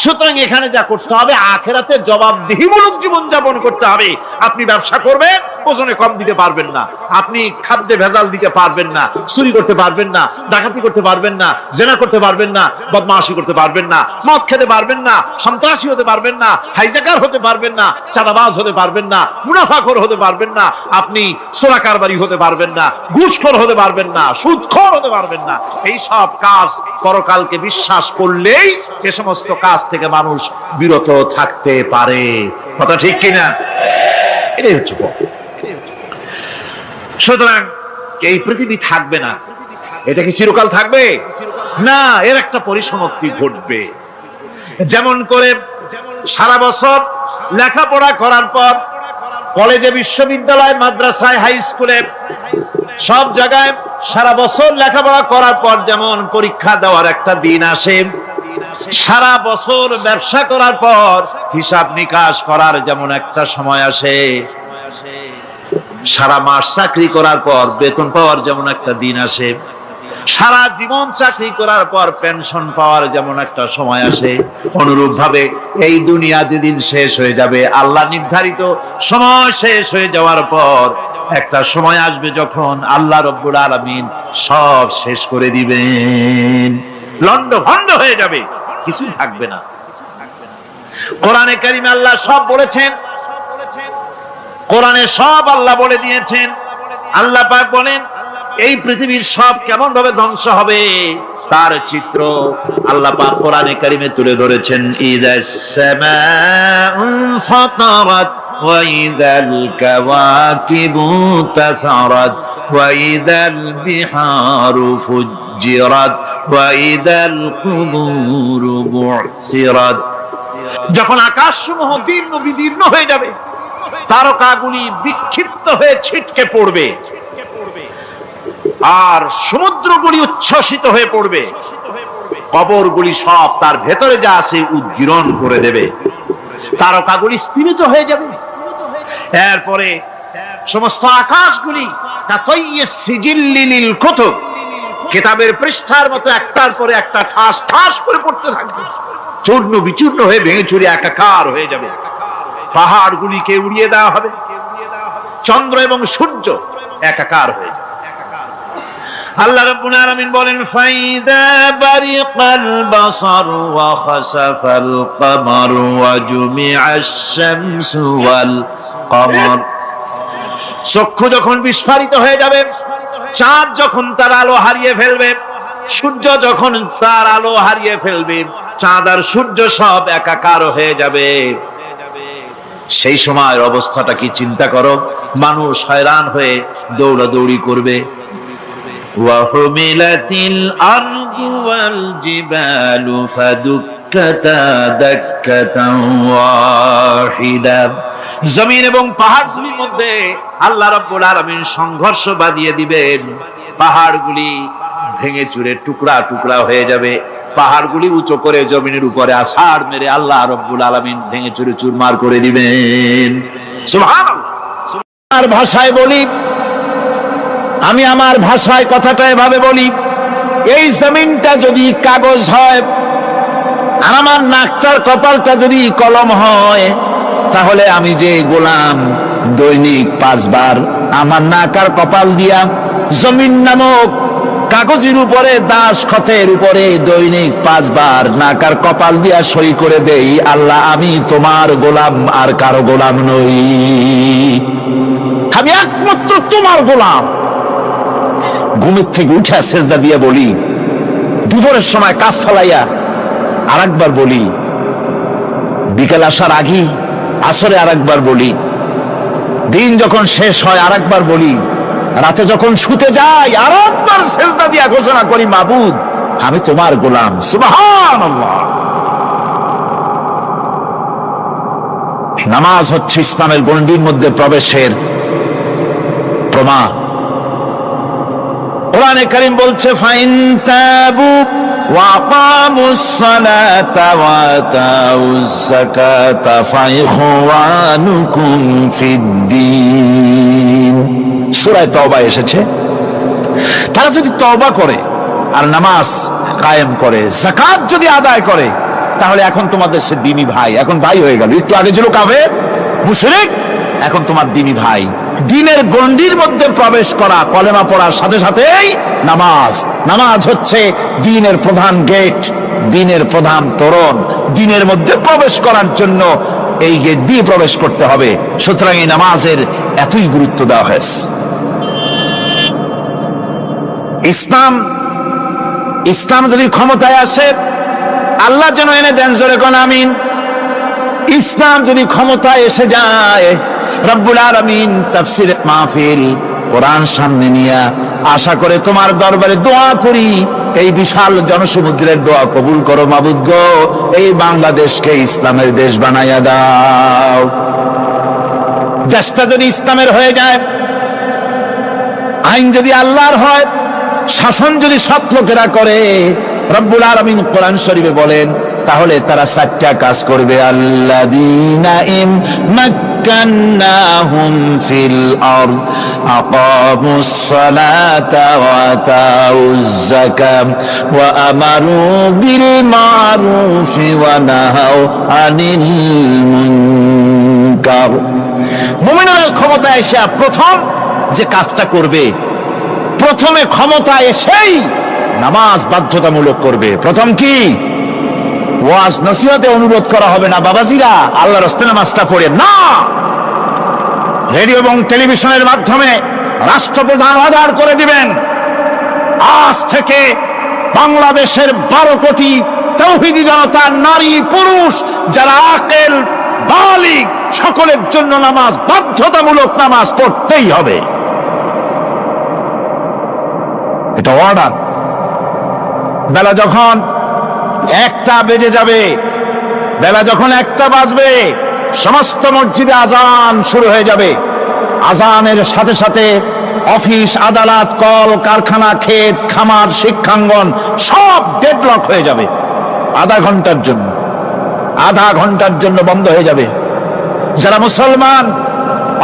সুতরাং এখানে যা করতে হবে, আখিরাতের জবাবদিহিমূলক জীবন যাপন করতে হবে। আপনি ব্যবসা করবেন, ওজনে কম দিতে পারবেন না, আপনি খাদ্যে ভেজাল দিতে পারবেন না, চুরি করতে পারবেন না, ডাকাতি করতে পারবেন না, জেনা করতে পারবেন না, বদমাশি করতে পারবেন না, মদ খেতে পারবেন না, সন্ত্রাসী হতে পারবেন না, হাইজ্যাকার হতে পারবেন না, চাঁদাবাজ হতে পারবেন না, মুনাফাখোর হতে পারবেন না, আপনি চোরা কারবারি হতে পারবেন না, ঘুষখোর হতে পারবেন না, সুদখোর হতে পারবেন না। এই সব কাজ পরকালকে বিশ্বাস করলেই এ সমস্ত কাজ থেকে মানুষ বিরত থাকতে পারে। কথা ঠিক কিনা? এটাই হচ্ছে। সুতরাং এই পৃথিবী থাকবে না, এটা কি চিরকাল থাকবে না? এর একটা পরিসমাপ্তি ঘটবে। যেমন করে সারা বছর লেখাপড়া করার পর কলেজে, বিশ্ববিদ্যালয়, মাদ্রাসায়, হাই স্কুলে, সব জায়গায় সারা বছর লেখাপড়া করার পর যেমন পরীক্ষা দেওয়ার একটা দিন আসে, সারা বছর ব্যবসা করার পর হিসাব নিকাশ করার যেমন একটা সময় আসে, সারা মাস চাকরি করার পর বেতন পাওয়ার যেমন একটা দিন আসে, সারা জীবন চাকরি করার পর পেনশন পাওয়ার যেমন একটা সময় আসে, অনুরূপ ভাবে এই দুনিয়া যেদিন শেষ হয়ে যাবে, আল্লাহ নির্ধারিত সময় শেষ হয়ে যাওয়ার পর একটা সময় আসবে যখন আল্লাহ রব্বুল আলামিন সব শেষ করে দিবেন, লন্ডভন্ড হয়ে যাবে, কিছুই থাকবে না। কোরআনে কারিমে আল্লাহ সব বলেছেন, কোরআনে সব আল্লাহ বলে দিয়েছেন। আল্লাহ পাক বলেন এই পৃথিবীর সব কেমন ভাবে ধ্বংস হবে তার চিত্র আল্লাহ পাক কোরআনে কারিমে তুলে ধরেছেন। ইযাস সামাউ ফাতারাত ওয়া ইযাল কাওয়াকিবু তাসারাত ওয়া ইযাল বিহারু ফুজ্জিরাত ওয়া ইযাল কুবুরু বু'সিরাত। যখন আকাশসমূহ দীর্ণ বিদীর্ণ হয়ে যাবে, তারকাগুলি বিক্ষিপ্ত হয়ে ছিটকে পড়বে, আর সমুদ্রগুলি উচ্ছ্বসিত হয়ে পড়বে, কবরগুলি সব তার ভেতরে যা আছে উদ্গীরণ করে দেবে, তারকাগুলি স্থিমিত হয়ে যাবে। এরপরে সমস্ত আকাশগুলি কাতাইয়িস সিজিল্লি লিল কুতুব, কিতাবের পৃষ্ঠার মতো একটার পরে একটা ঠাস ঠাস করে পড়তে থাকবে, চূর্ণ বিচূর্ণ হয়ে ভেঙে চুরে একাকার হয়ে যাবে। পাহাড়গুলিকে উড়িয়ে দেওয়া হবে, চন্দ্র এবং সূর্য একাকার হয়ে যাবে। আল্লাহ রাব্বুল আলামিন বলেন, ফাইদা বারিকাল বাসার ওয়া খাসাফাল কমার ওয়া জুমিআশ শামসু ওয়াল কমার। চক্ষু যখন বিস্ফারিত হয়ে যাবে, চাঁদ যখন তার আলো হারিয়ে ফেলবে, সূর্য যখন তার আলো হারিয়ে ফেলবে, চাঁদ আর সূর্য সব একাকার হয়ে যাবে। সেই সময়ের অবস্থাটা কি চিন্তা করো। মানুষ হয়রান হয়ে দৌড়াদৌড়ি করবে। ওয়াহুমিলাতিল আরদু ওয়াল জিবালু ফাদুক্কাতা দাক্কাতান ওয়াহিদা। জমিন এবং পাহাড়গুলির মধ্যে আল্লাহ রাব্বুল আলামিন সংঘর্ষ বাঁধিয়ে দিবেন। পাহাড়গুলি ভেঙে চুরে টুকরা টুকরা হয়ে যাবে। পাহাড়গুলি উঁচু করে জমিনের উপরে আছাড় মেরে আল্লাহ রাব্বুল আলামিন ভেঙে চুরে চুরমার করে দিবেন। সুবহানাল্লাহ। আর ভাষায় বলি, আমি আমার ভাষায় কথাটা এভাবে বলি, এই জমিনটা যদি কাগজ হয় আর আমার নাকটার কপালটা যদি কলম হয়, তাহলে আমি যে গোলাম দৈনিক 5 বার আমার নাক আর কপাল দিয়া জমিন নামক কাগজের উপরে দাসখতের উপরে দৈনিক 5 বার নাক আর কপাল দিয়া সই করে দেই, আল্লাহ আমি তোমার গোলাম আর কারো গোলাম নই, আমি একমাত্র তোমার গোলাম। ঘুমের থেকে উঠে সেজদা দিয়ে বলি, দুপুরের সময় কাজ ফেলাইয়া আর একবার বলি, বিকেল আসার আগে আসরে আর একবার বলি, দিন যখন শেষ হয় আর একবার বলি, রাতে যখন শুতে যাই আর একবার সেজদা দিয়া ঘোষণা করি, মাবুদ আমি তোমার গোলাম। সুবহানাল্লাহ। নামাজ হচ্ছে ইসলামের গণ্ডির মধ্যে প্রবেশের প্রমাণ। কোরআনে কারীম বলছে, ফাইন তাবু ওয়া আকামুস সালাতা ওয়া আতাউজ যাকাতা ফাইখওয়ানুকুম ফিদ্দীন। সূরা তওবা এসেছে, তারা যদি তওবা করে আর নামাজ কায়েম করে, যাকাত যদি আদায় করে, তাহলে এখন তোমাদের সে দ্বীনি ভাই, এখন ভাই হয়ে গেল। একটু আগে ছিল কাফের মুশরিক, এখন তোমার দ্বীনি ভাই। দ্বীনের গণ্ডির মধ্যে প্রবেশ করা, কলেমা পড়ার সাথে সাথেই নামাজ। নামাজ হচ্ছে দ্বীনের প্রধান গেট, দ্বীনের প্রধান তোরণ। দ্বীনের মধ্যে প্রবেশ করার জন্য এই গেট দিয়ে প্রবেশ করতে হবে। সুতরাং এই নামাজের এতই গুরুত্ব দেওয়া হয়েছে। ইসলাম যদি ক্ষমতায় আসে, আল্লাহ যেন এনে দেন, জোরে কোন আমিন। ইসলাম যদি ক্ষমতায় এসে যায়, রব্বুল আলামিন তাফসীরে মাহফিল কোরআন সামনে নিয়ে আশা করে তোমার দরবারে দোয়া করি, এই বিশাল জনসমুদ্রের দোয়া কবুল করো মাবুদ গো, এই বাংলাদেশকে ইসলামের দেশ বানাইয়া দাও। দেশটা যদি ইসলামের হয়ে যায়, আইন যদি আল্লাহর হয়, শাসন যদি সৎ লোকেরা করে, রব্বুল আলামিন কোরআন শরীফে বলেন, তাহলে তারা 4টা কাজ করবে। আল্লাযীনা মাক্কান্নাহুম ফিল আরদ আকামুস সালাতা ওয়া আতাউজ যাকাত ওয়া আমারু বিল মারুফি ওয়া নাহাউ আনিল মুনকার। মুমিনরা ক্ষমতায় এসে প্রথম যে কাজটা করবে, প্রথমে ক্ষমতা এসেই নামাজ বাধ্যতামূলক করবে। প্রথম কি? ওয়াজ নসিহতে অনুরোধ করা হবে না, বাবাজিরা আল্লাহর রাস্তায় নামাজটা পড়ে না। রেডিও এবং টেলিভিশনের মাধ্যমে রাষ্ট্রপ্রধান অর্ডার করে দিবেন, আজ থেকে বাংলাদেশের 12 কোটি তাওহীদি জনতা, নারী পুরুষ যারা আকেল বালিগ, সকলের জন্য নামাজ বাধ্যতামূলক, নামাজ পড়তেই হবে। এটা অর্ডার। বেলা যখন 1টা বেজে যাবে, বেলা যখন 1টা বাজবে, সমস্ত মসজিদে আজান শুরু হয়ে যাবে। আজানের সাথে সাথে অফিস, আদালত, কল কারখানা, ক্ষেত খামার, শিক্ষাঙ্গন সব ডেডলক হয়ে যাবে। আধা ঘন্টার জন্য বন্ধ হয়ে যাবে। যারা মুসলমান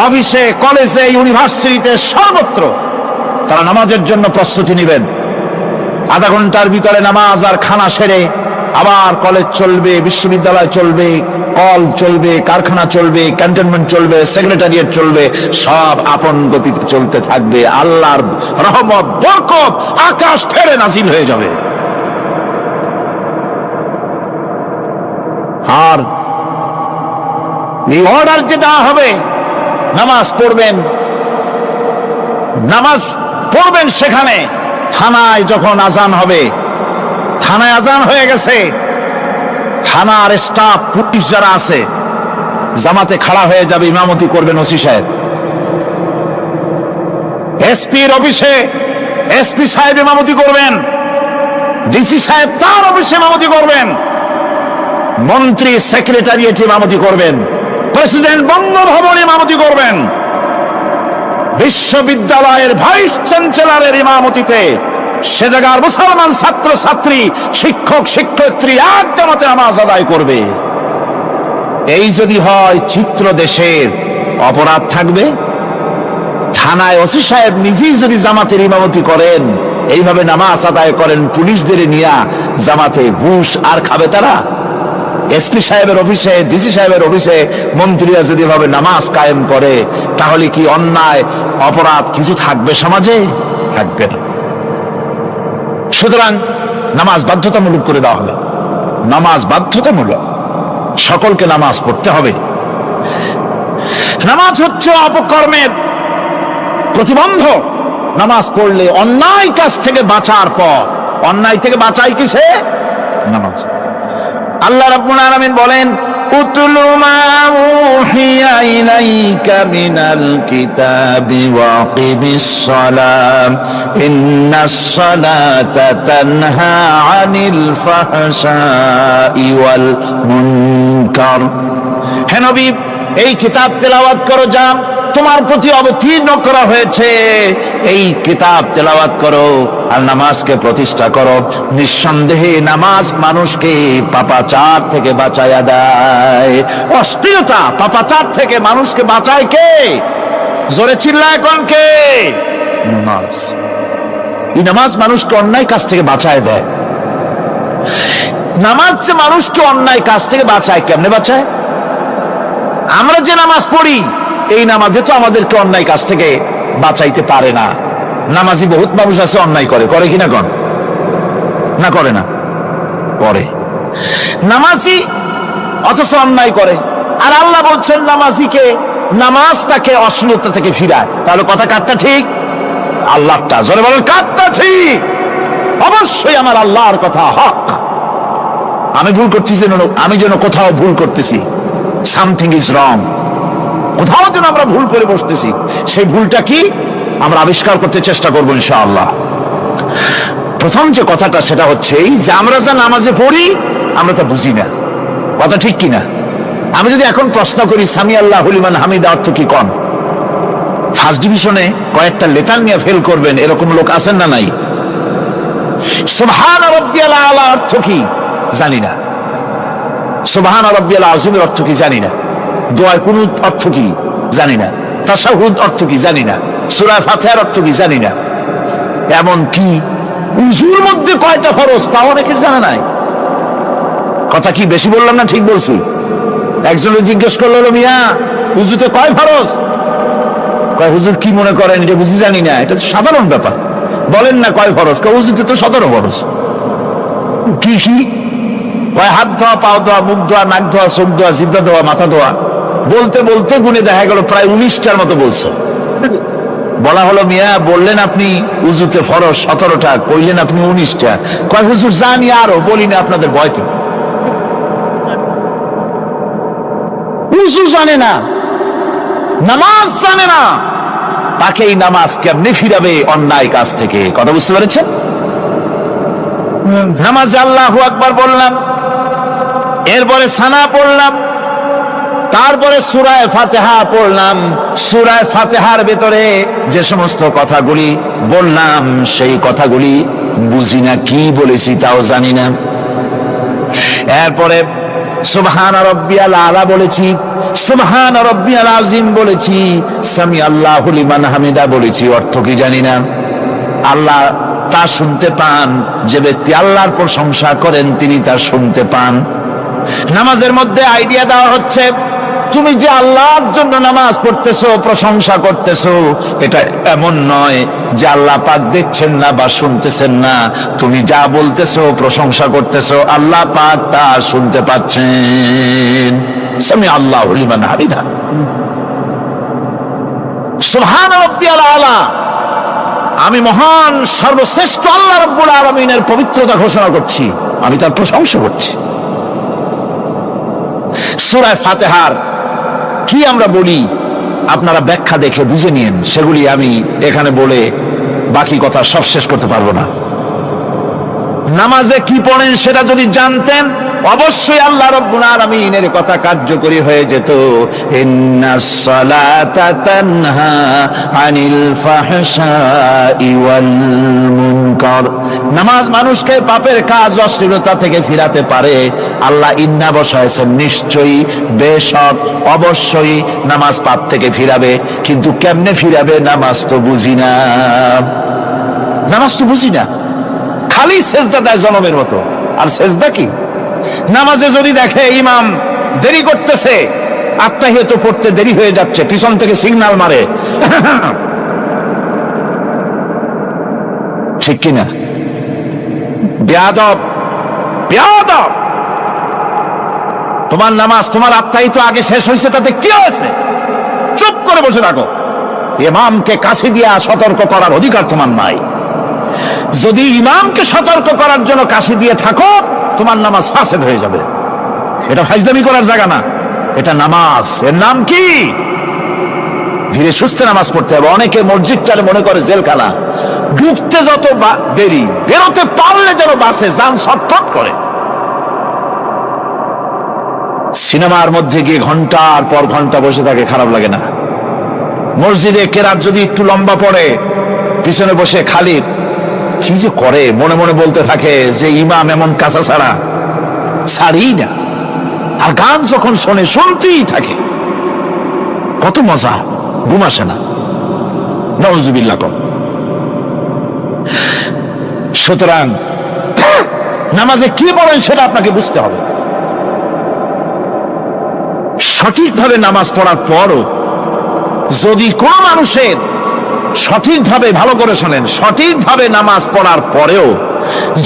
অফিসে, কলেজে, ইউনিভার্সিটিতে, সর্বত্র তারা নামাজের জন্য প্রস্তুতি নেবেন। আধা ঘন্টার ভিতরে নামাজ আর খানা সেরে আবার কলেজ চলবে, বিশ্ববিদ্যালয় চলবে, কল চলবে, কারখানা চলবে, ক্যান্টনমেন্ট চলবে, সেক্রেটারিয়েট চলবে, সব আপন গতিতে চলতে থাকবে। আল্লাহর রহমত বরকত আকাশ ফেরে নাজিল হয়ে যাবে। আর এই অর্ডার যে দেওয়া হবে, নামাজ পড়বেন, নামাজ পড়বেন সেখানে। থানায় যখন আজান হবে, থানায় আজান হয়ে গেছে, থানার স্টাফ পুলিশ যারা আছে জামাতে খাড়া হয়ে যাবে, ইমামতি করবেন ওসি সাহেব। এসপির অফিসে এসপি সাহেব ইমামতি করবেন, ডিসি সাহেব তার অফিসে ইমামতি করবেন, মন্ত্রী সেক্রেটারিয়েট ইমামতি করবেন, প্রেসিডেন্ট বঙ্গভবন ইমামতি করবেন, বিশ্ববিদ্যালয়ের ভাইস চ্যান্সেলরের ইমামতিতে সে জায়গার মুসলমান ছাত্র ছাত্রী, শিক্ষক শিক্ষয়িত্রী এক জামাতে নামাজ আদায় করবে। এই যদি হয় চিত্র দেশের, অপরাধ থাকবে? থানায় ওসি সাহেব নিজেই যদি জামাতের ইমামতি করেন, এইভাবে নামাজ আদায় করেন পুলিশদের নিয়ে জামাতে, ঘুষ আর খাবে তারা? এসপি সাহেবের অফিসে, ডিসি সাহেবের অফিসে মন্ত্রীরা যদি এভাবে নামাজ কায়েম করে, তাহলে কি অন্যায় অপরাধ কিছু থাকবে সমাজে? থাকবে না। সুতরাং নামাজ বাধ্যতামূলক করে দেওয়া হবে। নামাজ বাধ্যতামূলক, সকলকে নামাজ পড়তে হবে। নামাজ হচ্ছে অপকর্মের প্রতিবন্ধক। নামাজ পড়লে অন্যায় কাজ থেকে বাঁচার পর, অন্যায় থেকে বাঁচাই কিসে? নামাজ। আল্লাহ রাব্বুল আলামিন বলেন, উতলু মা উহিয়া ইলাইকা মিনাল কিতাবি ওয়া আকিমিস সালাম ইন্নাস সালাতা তানহা আনিল ফাহশাই ওয়াল মুনকার। হে নবী, এই কিতাব তেলাওয়াত করো, যা তোমার প্রতি অবতীর্ণ করা হয়েছে, এই কিতাব তেলাওয়াত করো আর নামাজকে প্রতিষ্ঠা করো। নিঃসন্দেহে নামাজ মানুষকে পাপাচার থেকে বাঁচায়া দেয়। অশ্লীলতা, পাপাচার থেকে মানুষকে বাঁচায় কে? জোরে চিল্লায় কোন কে? নামাজ। এই নামাজ মানুষকে অন্যায় কাজ থেকে বাঁচায় দেয়। নামাজ যে মানুষকে অন্যায় কাজ থেকে বাঁচায়, কেমনে বাঁচায়? আমরা যে নামাজ পড়ি, এই নামাজে তো আমাদেরকে অন্যায় কাজ থেকে বাঁচাইতে পারে না। নামাজি বহুত মানুষ আছে অন্যায় করে, করে কিনা কোন? না করে না? করে। নামাজি অথচ অন্যায় করে। আর আল্লাহ বলছেন নামাজিকে, নামাজ তাকে অশ্লীলতা থেকে ফিরায়। তাহলে কথা কারটা ঠিক? আল্লাহটা। জোরে বলেন, কারটা ঠিক? অবশ্যই আমার আল্লাহর কথা হক। আমি ভুল করছি যেন, আমি যেন কোথাও ভুল করতেছি, সামথিং ইজ রং, কোথাও যেন আমরা ভুল করে বসতেছি, সেই ভুলটা কি আমরা আবিষ্কার করতে চেষ্টা করবো ইনশাআল্লাহ। প্রথম যে কথাটা সেটা হচ্ছে এই যে আমরা যা নামাজে পড়ি আমরা তা বুঝি না। কথা ঠিক কিনা? আমি যদি এখন প্রশ্ন করি সামি আল্লাহু লিমান হামিদা অর্থ কি কোন, ফার্স্ট ডিভিশনে কয়েকটা লেটার নিয়ে ফেল করবেন এরকম লোক আছেন না নাই? সুবহান রাব্বিয়াল আলা অর্থ কি জানি না, সুবহান রাব্বিয়াল আযীমের অর্থ কি জানি না, দোয়ায় কুনুত অর্থ কি জানি না, তাশাহুদ অর্থ কি জানি না, সূরা ফাতিহার অর্থ কি জানি না। এমন কি উযুর মধ্যে কয়টা ফরজ তাও অনেকের জানা নাই। কথা কি বেশি বললাম না ঠিক বলছি? একজনে জিজ্ঞেস করলো, মিয়া উযুতে কয় ফরজ? কয় হুজুর কি মনে করেন এটা বুঝি জানি না, এটা তো সাধারণ ব্যাপার, বলেন না কয় ফরজ? কয় উযুতে তো 17 ফরজ। কি কি? কয় হাত ধোয়া, পাও ধোয়া, মুখ ধোয়া, নাক ধোয়া, চোখ ধোয়া, জিহ্বা ধোয়া, মাথা ধোয়া। বলতে বলতে গুনে দেখা গেল প্রায় 19টার মতো বলছে। বলা হলো, মিয়া বললেন আপনি উযুতে ফরজ 17টা, কইলেন আপনি 19টা। কয় হুজুর জানি আরো, বলি না আপনাদের ভয়তে। উযু জানে না, নামাজ জানে না, তাকে এই নামাজ কেমনে ফিরাবে অন্যায় কাজ থেকে? কথা বুঝতে পেরেছেন? নামাজে আল্লাহু আকবার বললাম, এরপরে সানা পড়লাম, তারপরে সূরা ফাতিহা পড়লাম। সূরা ফাতিহার ভেতরে যে সমস্ত কথাগুলি বললাম সেই কথাগুলি বুঝি না, কি বলেছি তাও জানি না। এরপরে সুবহান রাব্বিয়াল আলা বলেছি, সুবহান রাব্বিয়াল আযীম বলেছি, সামি আল্লাহু লিমান হামিদা বলেছি, অর্থ কি জানি না। আল্লাহ তা শুনতে পান, যে ব্যক্তি আল্লাহর প্রশংসা করেন তিনি তা শুনতে পান। নামাজের মধ্যে আইডিয়া দেওয়া হচ্ছে, তুমি যে আল্লাহর জন্য নামাজ পড়তেছো, প্রশংসা করতেছো, এটা এমন নয় যে আল্লাহ পাক দেখছেন না বা শুনতেছেন না। তুমি যা বলতেছো, প্রশংসা করতেছো, আল্লাহ পাক তা শুনতে পাচ্ছেন। সামি আল্লাহু লিমান হামিদা, সুবহান রাব্বিয়াল আলা। আমি মহান সর্বশ্রেষ্ঠ আল্লাহ রাব্বুল আলামিনের পবিত্রতা ঘোষণা করছি, আমি তার প্রশংসা করছি। সূরা ফাতিহার কি আমরা বলি আপনারা ব্যাখ্যা দেখে বুঝে নিন, সেগুলি আমি এখানে বলে বাকি কথা সব শেষ করতে পারবো না। নামাজে কি পড়েন সেটা যদি জানতেন, অবশ্যই আল্লাহ রাব্বুল আলামিনের কথা কার্যকরী হয়ে যেত। ইন্নাস সালাতা তানহা আনিল ফাহশাই ওয়াল মুনকার। নামাজ মানুষকে পাপের কাজ, অশ্লীলতা থেকে ফিরাতে পারে। আল্লাহ ইন্না বসায়ছেন, নিশ্চয়ই, বেশক, অবশ্যই নামাজ পাপ থেকে ফিরাবে। কিন্তু কেমনে ফিরাবে নামাজ তো বুঝি না, নামাজ তো বুঝি না। খালি সেজদা দেয় জনমের মতো, আর সেজদা কি? নামাজে যদি দেখে ইমাম দেরি করতেছে, আত্তাহিয়াত পড়তে দেরি হয়ে যাচ্ছে, পিছন থেকে সিগন্যাল মারে, ঠিক কিনা? বেয়াদব, বেয়াদব। তোমার নামাজ, তোমার আত্তাহিয়াত আগে শেষ হয়েছে, তাতে কি হয়েছে? চুপ করে বসে থাকো। ইমামকে কাশি দিয়া সতর্ক করার অধিকার তোমার নাই। যদি ইমামকে সতর্ক করার জন্য কাশি দিয়ে থাকো, তোমার নামাজ ফাসেদ হয়ে যাবে। এটা ফাজলামি করার জায়গা না, এটা নামাজ। এর নাম কি? ধীরে সুস্থে নামাজ পড়তে হবে। অনেকে মসজিদটারে মনে করে জেলখানা, ঢুকতে যত দেরি, বেরোতে পারলে যেন বাসে যান ছটফট করে। সিনেমার মধ্যে গিয়ে ঘন্টার পর ঘন্টা বসে থাকে, খারাপ লাগে না? মসজিদে কেরাত যদি একটু লম্বা পড়ে, পিছনে বসে খালি কি যে করে, মনে মনে বলতে থাকে যে ইমাম এমন কাঁচা ছাড়া ছাড়ি না। আর গান যখন শোনে, শুনতেই থাকে, কত মজা, ঘুম আসে না। নাউযুবিল্লাহ। সুতরাং নামাজে কি পড়েন সেটা আপনাকে বুঝতে হবে। সঠিকভাবে নামাজ পড়ার পরও যদি কোন মানুষের সঠিকভাবে, ভালো করে শোনেন, সঠিকভাবে নামাজ পড়ার পরেও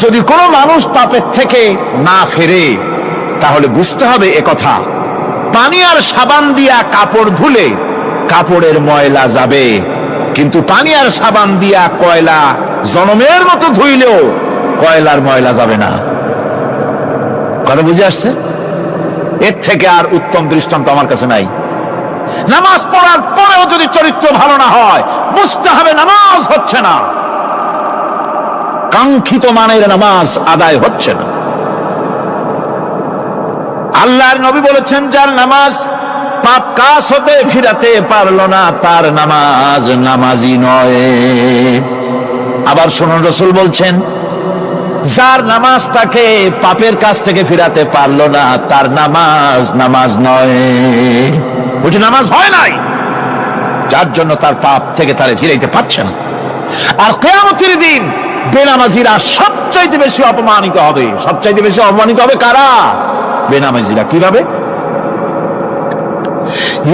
যদি কোনো মানুষ পাপের থেকে না ফেরে, তাহলে বুঝতে হবে একথা, পানি আর সাবান দিয়া কাপড় ধুলে কাপড়ের ময়লা যাবে, কিন্তু পানি আর সাবান দিয়া কয়লা জনমের মতো ধুইলেও কয়লার ময়লা যাবে না। কথা বুঝে আসছে? এর থেকে আর উত্তম দৃষ্টান্ত আমার কাছে নাই। নামাজ পড়ার পরেও যদি চরিত্র ভালো না হয়, বুঝতে হবে নামাজ হচ্ছে না, কাঙ্ক্ষিত মানের নামাজ আদায় হচ্ছে না। আল্লাহর নবী বলেছেন, যার নামাজ পাপ কাজ হতে ফিরাতে পারলো না, তার নামাজ নামাজি নয়। আবার শুনুন, রাসূল বলছেন, যার নামাজ তাকে পাপের কাজ থেকে ফিরাতে পারলো না, তার নামাজ নামাজ নয়। ওইটা নামাজ হয় নাই, যার জন্য তার পাপ থেকে তারে ফিরাইতে পারছে না। আর কিয়ামতের দিন বেনামাজিরা সবচাইতে বেশি অপমানিত হবে। সবচাইতে বেশি অপমানিত হবে কারা? বেনামাজিরা। কিভাবে?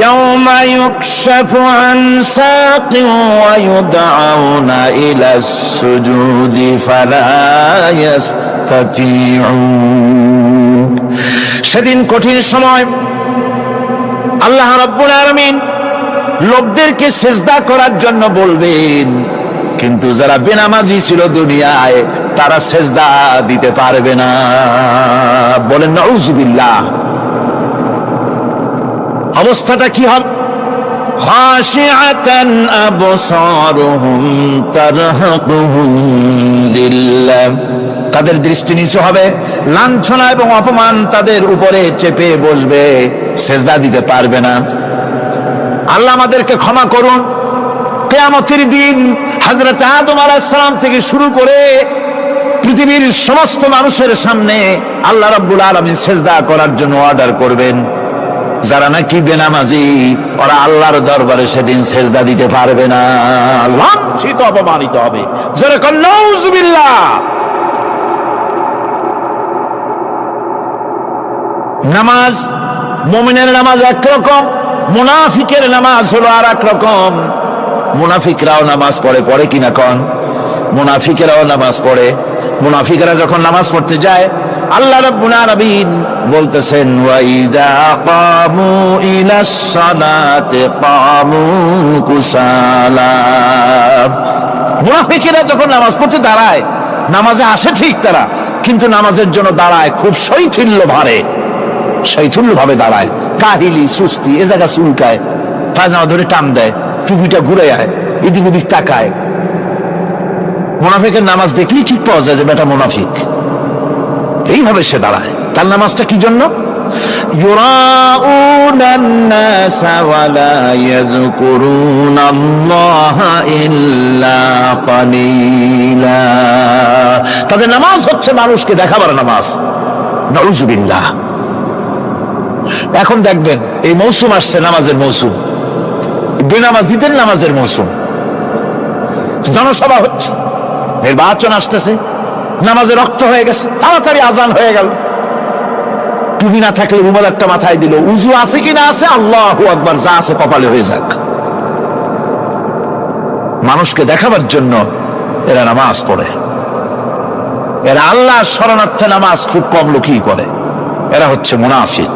ইয়াউমা ইউকশাফু আন সাকিন ওয়া ইউদআউনা ইলা সুজুদি ফালা ইস্তাতিউন। সেদিন কঠিন সময়, আল্লাহ রাব্বুল আলামিন লোকদেরকে সিজদা করার জন্য বলবেন, কিন্তু যারা বেনামাজি ছিল দুনিয়ায়, তারা সিজদা দিতে পারবে না। বলেন নাউযুবিল্লাহ। অবস্থাটা কি হবে? খাশিআতান আবসারুহুম তারহাকুহুম যিল্লাহ। তাদের দৃষ্টি নিচু হবে, লাঞ্ছনা এবং অপমান তাদের উপরে চেপে বসবে, সিজদা দিতে পারবে না। আল্লাহ আমাদেরকে ক্ষমা করুন। কিয়ামতের দিন হযরত আদম আলাইহিস সালাম থেকে শুরু করে পৃথিবীর সমস্ত মানুষের সামনে আল্লাহ রাব্বুল আলামিন সিজদা করার জন্য অর্ডার করবেন। যারা নাকি বেনামাজি ওরা আল্লাহর দরবারে সেদিন সেজদা দিতে পারবে না, লাঞ্ছিত অপমানিত হবে। যেরকম নাউজুবিল্লাহ। নামাজ, মুমিনের নামাজ একরকম, মুনাফিকের নামাজ হলো আর এক রকম। মুনাফিকরাও নামাজ পড়ে, পড়ে কিনা কন? মুনাফিকেরাও নামাজ পড়ে। মুনাফিকরা যখন নামাজ পড়তে যায় আল্লাহ রাব্বুল আলামিন বলতেছেন ওয়াইদা কামু ইলাস সালাতি কামু কুসালা। মুনাফিকরা যখন নামাজ পড়তে দাঁড়ায়, নামাজে আসে ঠিক তারা, কিন্তু নামাজের জন্য দাঁড়ায় খুব শৈথিল্য ভারে, শৈথিল্য ভাবে দাঁড়ায়, কাহিলি সুস্তি, এ জায়গা চুলকায়, পায়জামা ধরে টান দেয়, টুপিটা ঘুরে আয়, এদিক ওদিক তাকায়। মুনাফিকের নামাজ দেখলেই ঠিক পাওয়া যায় যে বেটা মুনাফিক। এইভাবে সে দাঁড়ায়। তার নামাজটা কি জন্য? ইউরাউনান নাসা ওয়া লা ইয়াযকুরুনাল্লাহা ইল্লা কালিলা। তাদের নামাজ হচ্ছে মানুষকে দেখাবার নামাজ। নাউজুবিল্লাহ। এখন দেখবেন এই মৌসুম আসছে, নামাজের মৌসুম, বেনামাজিদের নামাজের মৌসুম। জনসভা হচ্ছে, নির্বাচন আসতেছে, নামাজে রক্ত হয়ে গেছে, তাড়াতাড়ি আজান হয়ে গেল। টুপি না থাকলে রুমাল একটা মাথায় দিল, উজু আছে কিনা আছে, আল্লাহু আকবার, যা আছে কপালে হয়ে যাক। মানুষকে দেখাবার জন্য এরা নামাজ পড়ে। এরা আল্লাহর শরণার্থে নামাজ খুব কম লোকই পড়ে। এরা হচ্ছে মুনাফিক।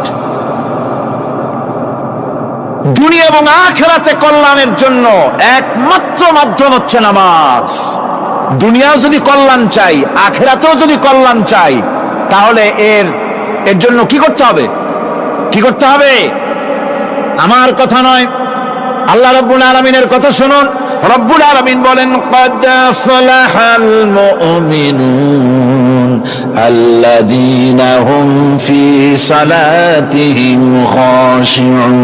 দুনিয়া এবং আখিরাতে কল্যাণের জন্য একমাত্র মাধ্যম হচ্ছে নামাজ। দুনিয়া যদি কল্যাণ চাই, আখিরাতেও যদি কল্যাণ চাই, তাহলে এর জন্য কি করতে হবে? কি করতে হবে? আমার কথা নয়, আল্লাহ রাব্বুল আলামিনের কথা শুনুন। রব্বুল আলামিন বলেন ক্বাদ আফলাহাল মুমিনুন আল্লাযীনা হুম ফি সালাতিহিম খাশিউন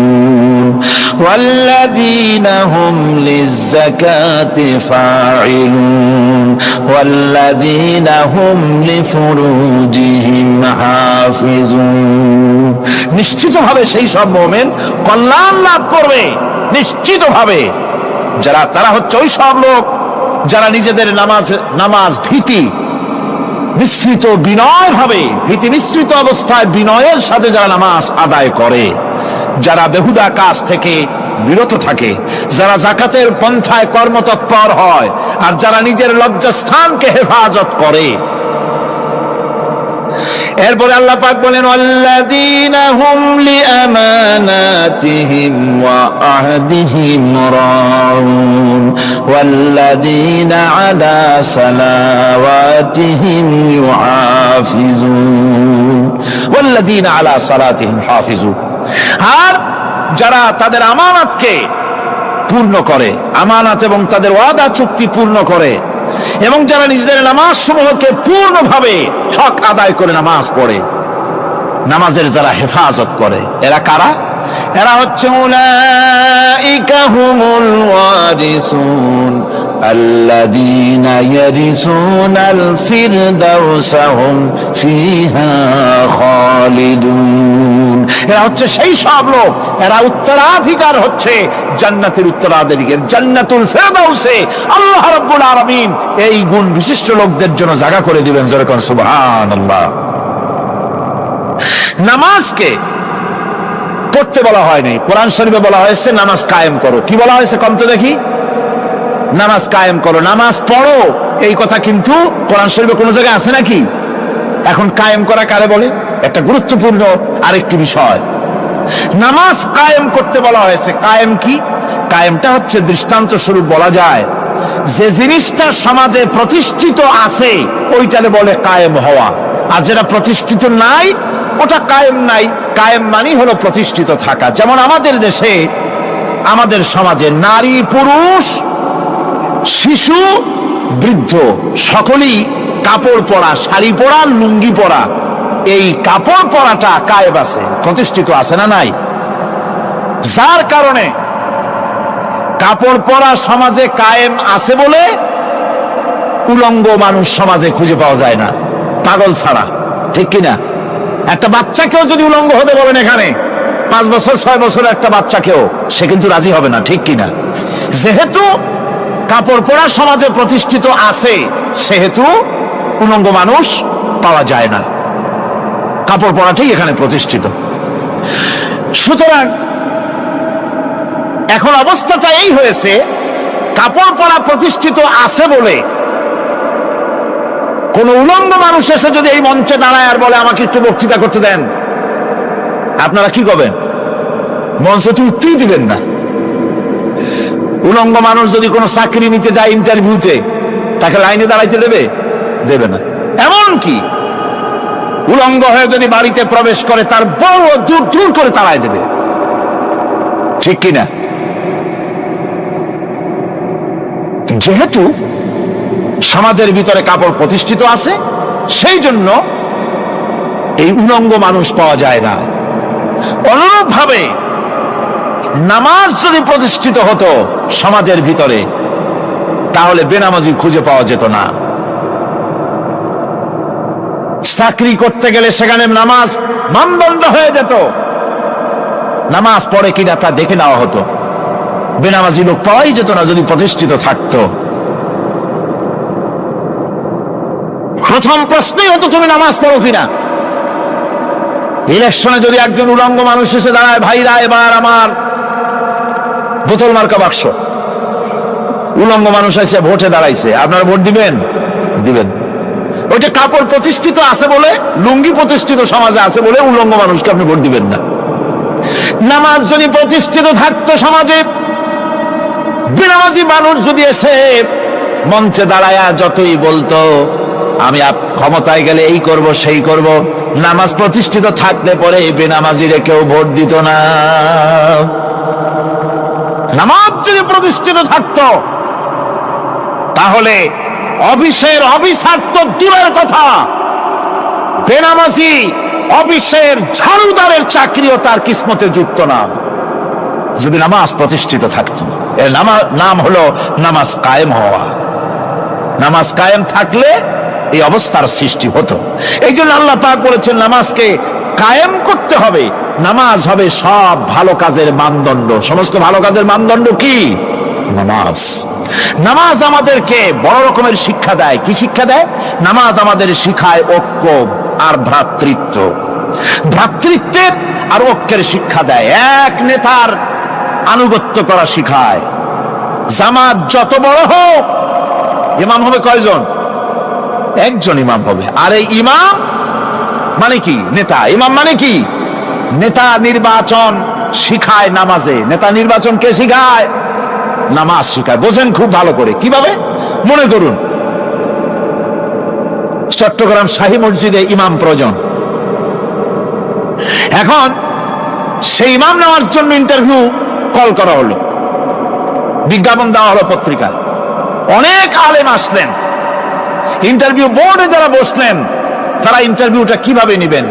ওয়াল্লাযীনা হুম লিয-যাকাতি ফাঈলুন ওয়াল্লাযীনা হুম লিফুরুজিহিম হাফিজুন। নিশ্চিতভাবে সেই সব মুমিন কল্যাণ লাভ করবে, নিশ্চিতভাবে। যারা, তারা হচ্ছে ওই সব লোক যারা নিজেদের নামাজ ভীতি মিশ্রিত, বিনয় ভাবে, ভীতি মিশ্রিত অবস্থায় বিনয়ের সাথে যারা নামাজ আদায় করে, যারা বেহুদা কাজ থেকে বিরত থাকে, যারা যাকাতের পন্থায় কর্মতৎপর হয়, আর যারা নিজের লজ্জাস্থানকে হেফাজত করে। এরপরে আল্লাহ পাক বলেন ওয়াল্লাযীনা হুম লিআমানাতিহিম ওয়া আহদিহিম রাউন ওয়াল্লাযীনা আলা সালাওয়াতিহিম ইউহাফিজুন ওয়াল্লাযীনা আলা সালাতিহিম হাফিজুন। আর যারা তাদের আমানতকে পূর্ণ করে, আমানত এবং তাদের ওয়াদা চুক্তি পূর্ণ করে, এবং যারা নিজেদের নামাজ সমূহকে পূর্ণভাবে হক আদায় করে নামাজ পড়ে, নামাজের যারা হেফাজত করে, এরা কারা? এরা হচ্ছে উলাইকা হুমুল ওয়ারিসুন আল্লাযীনা ইয়ারিসুনাল ফিরদাউসা হুম ফিহা খালিদুন। এরা হচ্ছে সেই সব লোক, এরা উত্তরাধিকার হচ্ছে জান্নাতের উত্তরাধিকার, জান্নাতুল ফিরদাউসে আল্লাহ রাব্বুল আলামিন এই গুণ বিশিষ্ট লোকদের জন্য জায়গা করে দিবেন। জোরে কোন সুবহানাল্লাহ। নামাজকে পড়তে বলা হয়নি, কোরআন শরীফে বলা হয়েছে নামাজ কায়েম করো। কি বলা হয়েছে কম তো দেখি? নামাজ কায়েম করো, নামাজ পড়ো। এই কথা কিন্তু কোরআন শরীফে কোনো জায়গায় আছে নাকি? এখন কায়েম করা কারে বলে? একটা গুরুত্বপূর্ণ আরেকটি বিষয়। নামাজ কায়েম করতে বলা হয়েছে। কায়েম কি? কায়েমটা হচ্ছে দৃষ্টান্ত স্বরূপ বলা যায় যে জিনিসটা সমাজে প্রতিষ্ঠিত আছে ওইটারে বলে কায়েম হওয়া, আর যেটা প্রতিষ্ঠিত নাই ওটা কায়েম নাই। কায়েম মানে হলো প্রতিষ্ঠিত থাকা। যেমন আমাদের দেশে, আমাদের সমাজে নারী পুরুষ শিশু বৃদ্ধ সকলেই কাপড় পরা, শাড়ি পরা, লুঙ্গি পরা, এই কাপড় পরাটা কায়েম আছে, প্রতিষ্ঠিত আছে না নাই? যার কারণে কাপড় পরা সমাজে কায়েম আছে বলে উলঙ্গ মানুষ সমাজে খুঁজে পাওয়া যায় না, পাগল ছাড়া। ঠিক কিনা? একটা বাচ্চাকেও যদি উলঙ্গ হতে বলেন এখানে, 5 বছর 6 বছর একটা বাচ্চাকেও সে কিন্তু রাজি হবে না, ঠিক কিনা? যেহেতু কাপড় পরা সমাজে প্রতিষ্ঠিত আছে, সেহেতু উলঙ্গ মানুষ পাওয়া যায় না, কাপড় পরাটাই এখানে প্রতিষ্ঠিত। সুতরাং এখন অবস্থাটা এই হয়েছে, কাপড় পরা প্রতিষ্ঠিত আছে বলে কোন উলঙ্গ মানুষ এসে যদি এই মঞ্চে দাঁড়ায় আর বলে আমাকে একটু বক্তৃতা করতে দেন, আপনারা কি করবেন? মঞ্চে তো উঠতেই দিবেন না। উলঙ্গ মানুষ যদি কোনো চাকরি নিতে যায় ইন্টারভিউতে, তাকে লাইনে দাঁড়াইতে দেবে? দেবে না। এমনকি উলঙ্গ হয়ে যদি বাড়িতে প্রবেশ করে, তার বউ দূর দূর করে তাড়ায় দেবে, ঠিক কিনা? যেহেতু সমাজের ভিতরে কাপড় প্রতিষ্ঠিত আছে, সেই জন্য এই উলঙ্গ মানুষ পাওয়া যায় না। অনুরূপ ভাবে নামাজ যদি প্রতিষ্ঠিত হতো সমাজের ভিতরে, তাহলে বেনামাজি খুঁজে পাওয়া যেত না। চাকরি করতে গেলে সেখানে নামাজ মানদণ্ড হয়ে যেত, নামাজ পড়ে কিনা তা দেখে নেওয়া হতো। বেনামাজি লোক পাওয়াই যেত না যদি প্রতিষ্ঠিত থাকতো। প্রথম প্রশ্নই হতো তুমি নামাজ পড়ো কিনা। ইলেকশনে যদি একজন উলঙ্গ মানুষ এসে দাঁড়ায়, ভাইরা এবার আমার বোতল মার্কা বাক্স, উলঙ্গ মানুষ এসে ভোটে দাঁড়াইছে, আপনারা ভোট দিবেন? দিবেন। ওইটা কাপড় প্রতিষ্ঠিত আছে বলে, লুঙ্গি প্রতিষ্ঠিত সমাজে আছে বলে উলঙ্গ মানুষকে আপনি ভোট দিবেন না। নামাজ যদি প্রতিষ্ঠিত থাকতো সমাজে, বেনামাজি মানুষ যদি এসে মঞ্চে দাঁড়ায়া যতই বলতো আমি ক্ষমতায় গেলে এই করব সেই করব, নামাজ প্রতিষ্ঠিত থাকলে পরে বেনামাজিরে কেউ ভোট দিত না। নামাজ যদি প্রতিষ্ঠিত থাকতো, তাহলে অফিসের অফিসার তো দূরের কথা, বেনামাজি অফিসের ঝাড়ুদারের চাকরিও তার কিসমতে যুক্ত না, যদি নামাজ প্রতিষ্ঠিত থাকতো। এর নাম হলো নামাজ কায়েম হওয়া। নামাজ কায়েম থাকলে এই অবস্থার সৃষ্টি হতো। এই জন্য আল্লাহ পাক বলেছেন নামাজকে কায়েম করতে হবে। নামাজ হবে সব ভালো কাজের মানদণ্ড। সমস্ত ভালো কাজের মানদণ্ড কি? নামাজ। নামাজ আমাদেরকে বড় রকমের শিক্ষা দেয়। কি শিক্ষা দেয়? নামাজ আমাদের শিখায় ঐক্য আর ভ্রাতৃত্ব। ভ্রাতৃত্বের আর ঐক্যের শিক্ষা দেয়। এক নেতার আনুগত্য করা শিখায়। জামাত যত বড় হোক, ইমাম হবে কয়জন? একজন ইমাম হবে। আর এই ইমাম মানে কি? নেতা। ইমাম মানে কি? নেতা নির্বাচন শিখায় নামাজে। নেতা নির্বাচন কে শিখায়? নামাজ শিখায়। বোঝেন খুব ভালো করে। কিভাবে? মনে করুন চট্টগ্রাম শাহী মসজিদে ইমাম প্রয়োজন। এখন সেই ইমাম নেওয়ার জন্য ইন্টারভিউ কল করা হলো, বিজ্ঞাপন দেওয়া হলো পত্রিকায়। অনেক আলেম আসলেন। ইন্টারভিউ বোর্ডে যারা বসলেন, তারা ইন্টারভিউটা কিভাবে নেবেন?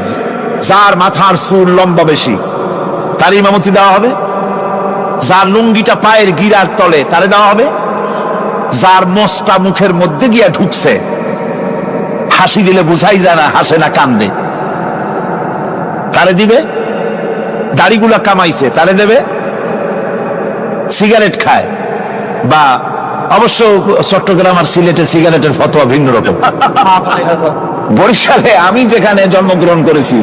যার মাথার চুল লম্বা বেশি তার ইমামতি দেওয়া হবে, যার লুঙ্গিটা পায়ের গিরার তলে তারে দেওয়া হবে, যার মোষটা মুখের মধ্যে গিয়া ঢুকছে, হাসি দিলে বুঝাই যায় না হাসে না কান্দে, তারে দিবে। দাড়িগুলা কামাইছে তারে দেবে। সিগারেট খায় বা অবশ্য চট্টগ্রাম আর সিলেটে সিগারেটের ফতোয়া ভিন্ন রকম। বরিশালে আমি যেখানে জন্মগ্রহণ করেছি,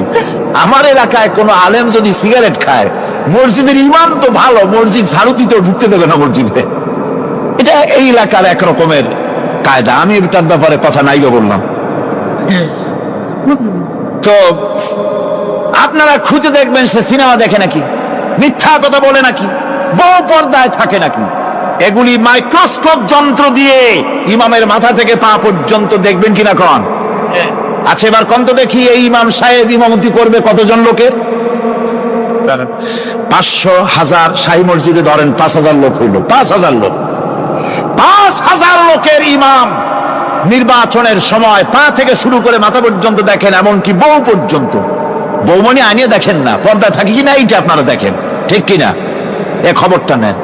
আমার এলাকায় কোনো আলেম যদি সিগারেট খায়, মসজিদের ইমাম তো ভালো, মসজিদ ঝাড়ু দিতেও ঢুকতে দেবে না মসজিদে। এটা এই এলাকার এক রকমের কায়দা। আমি এটার ব্যাপারে কথা নাইগো বললাম। তো আপনারা খুঁজে দেখবেন সে সিনেমা দেখে নাকি, মিথ্যা কথা বলে নাকি, বউ পর্দায় থাকে নাকি। এগুলি মাইক্রোস্কোপ যন্ত্র দিয়ে ইমামের মাথা থেকে পা পর্যন্ত দেখবেন কিনা কন? আচ্ছা এবার কন তো দেখি, এই ইমাম সাহেব ইমামতি করবে কতজন লোকের? 500, 1000। শাহী মসজিদে ধরেন 5000 লোক হইল। 5000 লোক, 5000 লোকের ইমাম নির্বাচনের সময় পা থেকে শুরু করে মাথা পর্যন্ত দেখেন, এমনকি বউ পর্যন্ত। বৌমনি আনিয়ে দেখেন না, পর্দা থাকে কিনা এইটা আপনারা দেখেন, ঠিক কিনা? এ খবরটা নেন।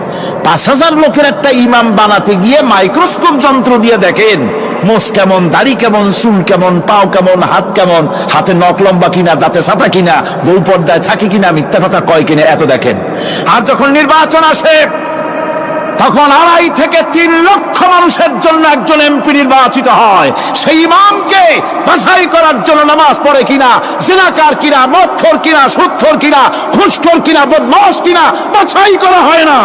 5000 লোকের একটা ইমাম বানাতে গিয়ে মাইক্রোস্কোপ যন্ত্র দিয়ে দেখেন মোষ কেমন, দাড়ি কেমন, চুল কেমন, পাও কেমন, হাত কেমন, হাতে নখ লম্বা কিনা, দাঁতে ছাতা কিনা, বউ পর্দায় থাকে কিনা, মিথ্যা কথা কয় কিনা, এত দেখেন। আর যখন নির্বাচন আসে তখন 2.5 থেকে 3 লক্ষ মানুষের জন্য একজন এমপি নির্বাচিত হয়। সেই ইমামকে বাছাই করার জন্য নামাজ পড়ে কিনা, জিনাকার কিনা, মদখোর কিনা, সুদখোর কিনা, ঘুষখোর কিনা, বদমাশ কিনা বাছাই করা হয় না।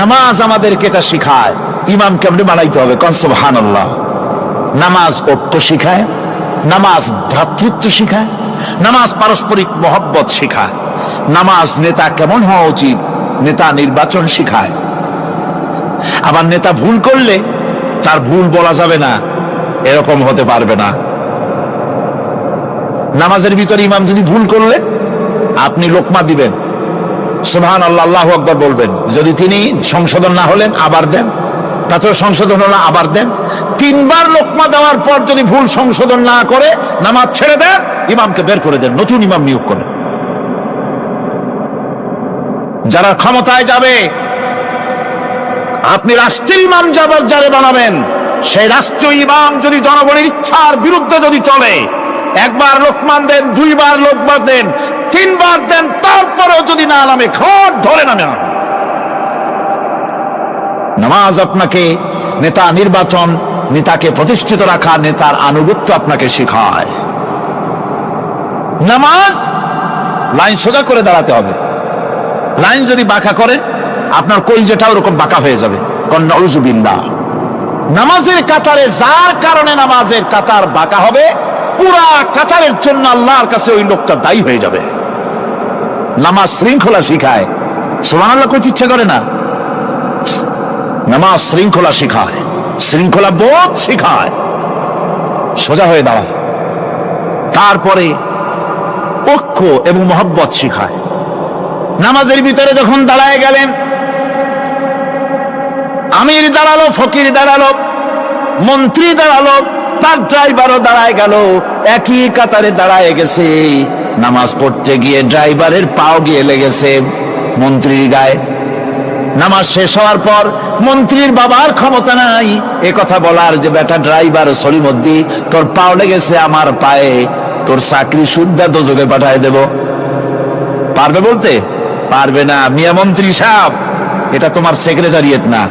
নামাজ আমাদেরকে এটা শিখায় ইমাম কেমনে বানাইতে হবে। কোন সুবহানাল্লাহ। নামাজ ঐক্য শিখায়, নামাজ ভ্রাতৃত্ব শিখায়, নামাজ পারস্পরিক মহব্বত শিখায়, নামাজ নেতা কেমন হওয়া উচিত, নেতা নির্বাচন শিখায়। আবার নেতা ভুল করলে তার ভুল বলা যাবে না, এরকম হতে পারবে না। নামাজের ভিতরে ইমাম যদি ভুল করলে আপনি লোকমা দিবেন, সুবহানাল্লাহ, আল্লাহু আকবার বলবেন। যদি তিনি সংশোধন না হলেন আবার দেন, তাতেও সংশোধন হলো আবার দেন। 3 বার লোকমা দেওয়ার পর যদি ভুল সংশোধন না করে নামাজ ছেড়ে দেন, ইমামকে বের করে দেন, নতুন ইমাম নিয়োগ করেন। যারা ক্ষমতায় যাবে, আপনি রাষ্ট্রের ইমাম যারে বানাবেন, সেই রাষ্ট্রীয় ইমাম যদি জনগণের ইচ্ছার বিরুদ্ধে যদি চলে, 1 বার লোকমান দেন, 2 বার লোকমান দেন, 3 বার দেন, তারপরেও যদি না নামে, ঘর ধরে নামে না। নামাজ আপনাকে নেতা নির্বাচন, নেতাকে প্রতিষ্ঠিত রাখা, নেতার আনুগত্য আপনাকে শেখায়। নামাজ লাইন সোজা করে দাঁড়াতে হবে। লাইন যদি বাঁকা করে আপনার কলজেটা ওরকম বাঁকা হয়ে যাবে। নাউযুবিল্লাহ। নামাজের কাতারে যার কারণে নামাজের কাতার বাঁকা হবে, পুরা কাতারের জন্য আল্লাহর কাছে ওই লোকটা দায়ী হয়ে যাবে। নামাজ শৃঙ্খলা শিখায়। সুবহানাল্লাহ কইতে ইচ্ছা করে না? নামাজ শৃঙ্খলা শিখায়, শৃঙ্খলা বোধ শিখায়, সোজা হয়ে দাঁড়ায়। তারপরে ঐক্য এবং মহব্বত শিখায়। নামাজের ভিতরে যখন দাঁড়ায় গেলেন, আমির দাঁড়ালো, ফকির দাঁড়ালো, মন্ত্রী দাঁড়ালো, তার ড্রাইভারও দাঁড়ায় গেল, একই কাতারে দাঁড়ায় গেছে। নামাজ পড়তে গিয়ে ড্রাইভারের পাও গিয়ে লেগেছে মন্ত্রীর গায়ে। নামাজ শেষ হওয়ার পর মন্ত্রীর বাবার ক্ষমতা নাই এ কথা বলার যে বেটা ড্রাইভার সলিমদ্দি, তোর পাও লেগেছে আমার পায়ে, তোর চাকরি সুদ্ধা দোজকে পাঠায় দেব। পারবে বলতে? পারবে না। মিয়া মন্ত্রী সাহেব, এটা তোমার সেক্রেটারিয়েট না,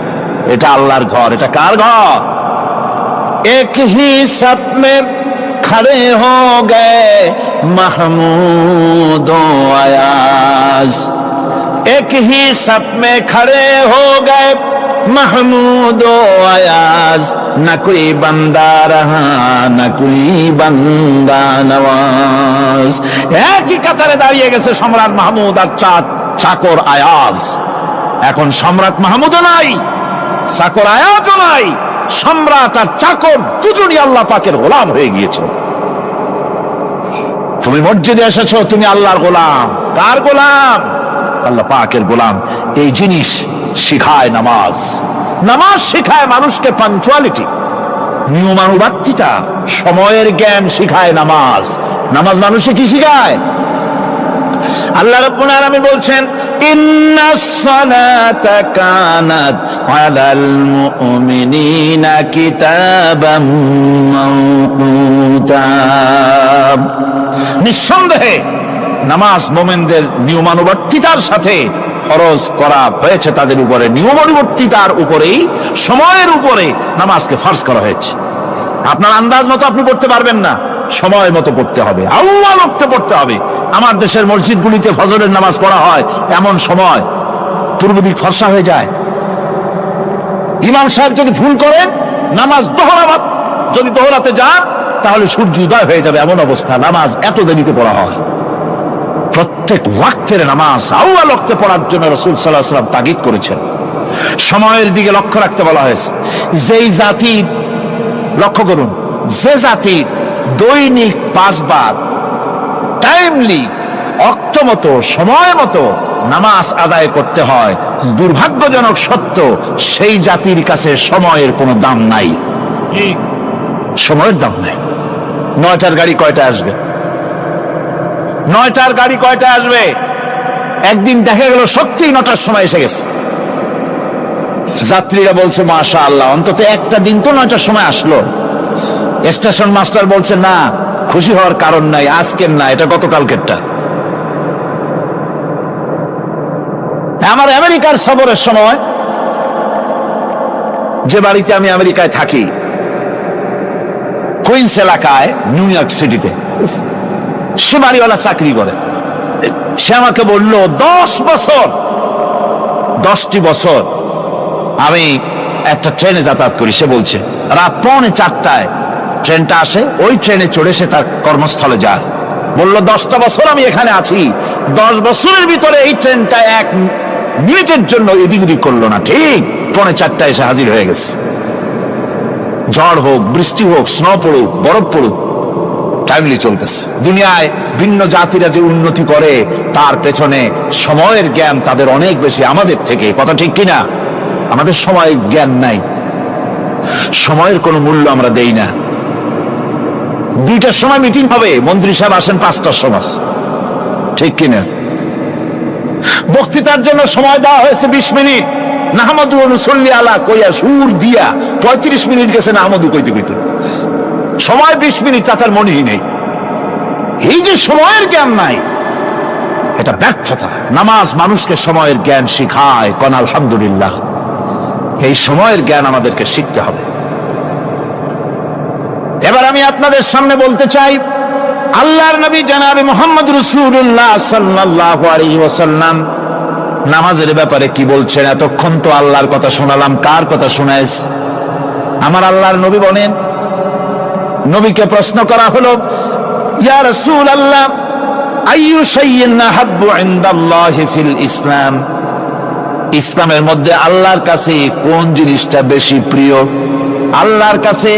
এটা আল্লাহর ঘর। এটা কার ঘর? এক হি সাথ মে খড়ে হো গে মাহমুদ ও আয়াজ, एक ही सब में खड़े हो गए महमूद ও আয়াজ, না कोई बंदा रहा না कोई बंदा नवाज। একই কাতারে দাঁড়িয়ে গেছে সম্রাট মাহমুদ আর চাকর আয়াজ। এখন সম্রাট মাহমুদও নাই, চাকর আয়াজও নাই। সম্রাট আর চাকর দুজনই আল্লাহ পাকের গোলাম হয়ে গিয়েছে। তুমি মসজিদে এসেছো, তুমি আল্লাহর গোলাম। কার গোলাম? আল্লাহ পাকের গোলাম। এই জিনিস শিখায় নামাজ। নামাজ শিখায় মানুষকে পাঞ্চুয়ালিটি, নিয়মানুবর্তিতা, সময়ের জ্ঞান শিখায় নামাজ। নামাজ মানুষকে কি শিখায়? আল্লাহ রাব্বুল আলামিন বলছেন, ইন্নাস সালাতা কানাত আলাল মুমিনিনা কিতাবাম মাওকুতা। নিঃসন্দেহে নামাজ মোমেনদের নিয়মানুবর্তিতার সাথে ফরজ করা হয়েছে, তাদের উপরে নিয়মানুবর্তিতার উপরেই, সময়ের উপরে নামাজকে ফরজ করা হয়েছে। আপনার আন্দাজ মতো আপনি পড়তে পারবেন না, সময় মতো পড়তে হবে, আউয়াল ওয়াক্তে পড়তে হবে। আমার দেশের মসজিদগুলিতে ফজরের নামাজ পড়া হয় এমন সময় পূর্ব দিক ফর্সা হয়ে যায়। ইমাম সাহেব যদি ভুল করেন, নামাজ যদি দোহরাতে যান, তাহলে সূর্য উদয় হয়ে যাবে, এমন অবস্থা। নামাজ এত দেরিতে পড়া হয়। প্রত্যেক ওয়াক্তের নামাজ আউয়াল ওয়াক্তে পড়ার জন্য রাসূল সাল্লাল্লাহু আলাইহি ওয়াসাল্লাম তাগিদ করেছেন। সময়ের দিকে লক্ষ্য রাখতে বলা হয়েছে। যেই জাতি, লক্ষ্য করুন, যে জাতি দৈনিক 5 বার টাইমলি, অক্ত মতো, সময় মতো নামাজ আদায় করতে হয়, দুর্ভাগ্যজনক সত্য, সেই জাতির কাছে সময়ের কোনো দাম নাই। সময়ের দাম নাই। 9টার গাড়ি কয়টায় আসবে? 9টার গাড়ি কয়টায় আসবে? একদিন দেখা গেল সত্যি 9টার সময় এসে গেছে। যাত্রীরা বলছে মাশাআল্লাহ, অন্তত একটা দিন তো 9টার সময় আসলো। স্টেশন মাস্টার বলছে না, খুশি হওয়ার কারণ নাই, আজকের না, এটা গতকালকেরটা। আমার আমেরিকার সফরের সময়, যে বাড়িতে আমি আমেরিকায় থাকি, কুইন্স এলাকায়, নিউ ইয়র্ক সিটিতে, সে বাড়িওয়ালা চাকরি করে। সে আমাকে বলল 10টি বছর আমি একটা ট্রেনে যাতায়াত করি। সে বলছে রাত 3:45 ট্রেনটা আসে, ওই ট্রেনে চড়ে সে তার কর্মস্থলে যায়। বলল 10টা বছর আমি এখানে আছি, 10 বছরের ভিতরে এই ট্রেনটা 1 মিনিটের জন্য এদিক ওদিক করলো না, ঠিক 3:45 এসে হাজির হয়ে গেছে। ঝড় হোক, বৃষ্টি হোক, স্নো পড়ুক, বরফ পড়ুক, টাইমলি চলতেছে। দুনিয়ায় ভিন্ন জাতিরা যে উন্নতি করে তার পেছনে সময়ের জ্ঞান তাদের অনেক বেশি আমাদের থেকে, কথা ঠিক কিনা? আমাদের সময়ের জ্ঞান নাই, সময়ের কোনো মূল্য আমরা দেই না। 2টার সময় মিটিং হবে, মন্ত্রী সাহেব আসেন 5টার সময়, ঠিক কিনা? বক্তৃতার জন্য সময় দেওয়া হয়েছে 20 মিনিট, নাহমাদু ওয়া নুসাল্লি আলা কইয়া সুর দিয়া 35 মিনিট গেছে নাহমাদু কইতে কইতে। সময় 20 মিনিট, তার মনেই নেই। এই যে সময়ের জ্ঞান নাই, এটা ব্যর্থতা। নামাজ মানুষকে সময়ের জ্ঞান শিখায়, কোন আলহামদুলিল্লাহ। এই সময়ের জ্ঞান আমাদেরকে শিখতে হবে। এবার আমি আপনাদের সামনে বলতে চাই, আল্লাহর নবী জনাবে মুহাম্মদ রাসূলুল্লাহ সাল্লাল্লাহু আলাইহি ওয়াসাল্লাম নামাজের ব্যাপারে কি বলছেন। এতক্ষণ তো আল্লাহর কথা শোনালাম, কার কথা শোনাইছে? আমার আল্লাহর নবী বলেন, নবীকে প্রশ্ন করা হলো, ইয়া রাসূলুল্লাহ আইয়ু শাইইন আহাব্বু ইনদাল্লাহি ফিল ইসলাম, ইসলামের মধ্যে আল্লাহর কাছে কোন জিনিসটা বেশি প্রিয়? আল্লাহর কাছে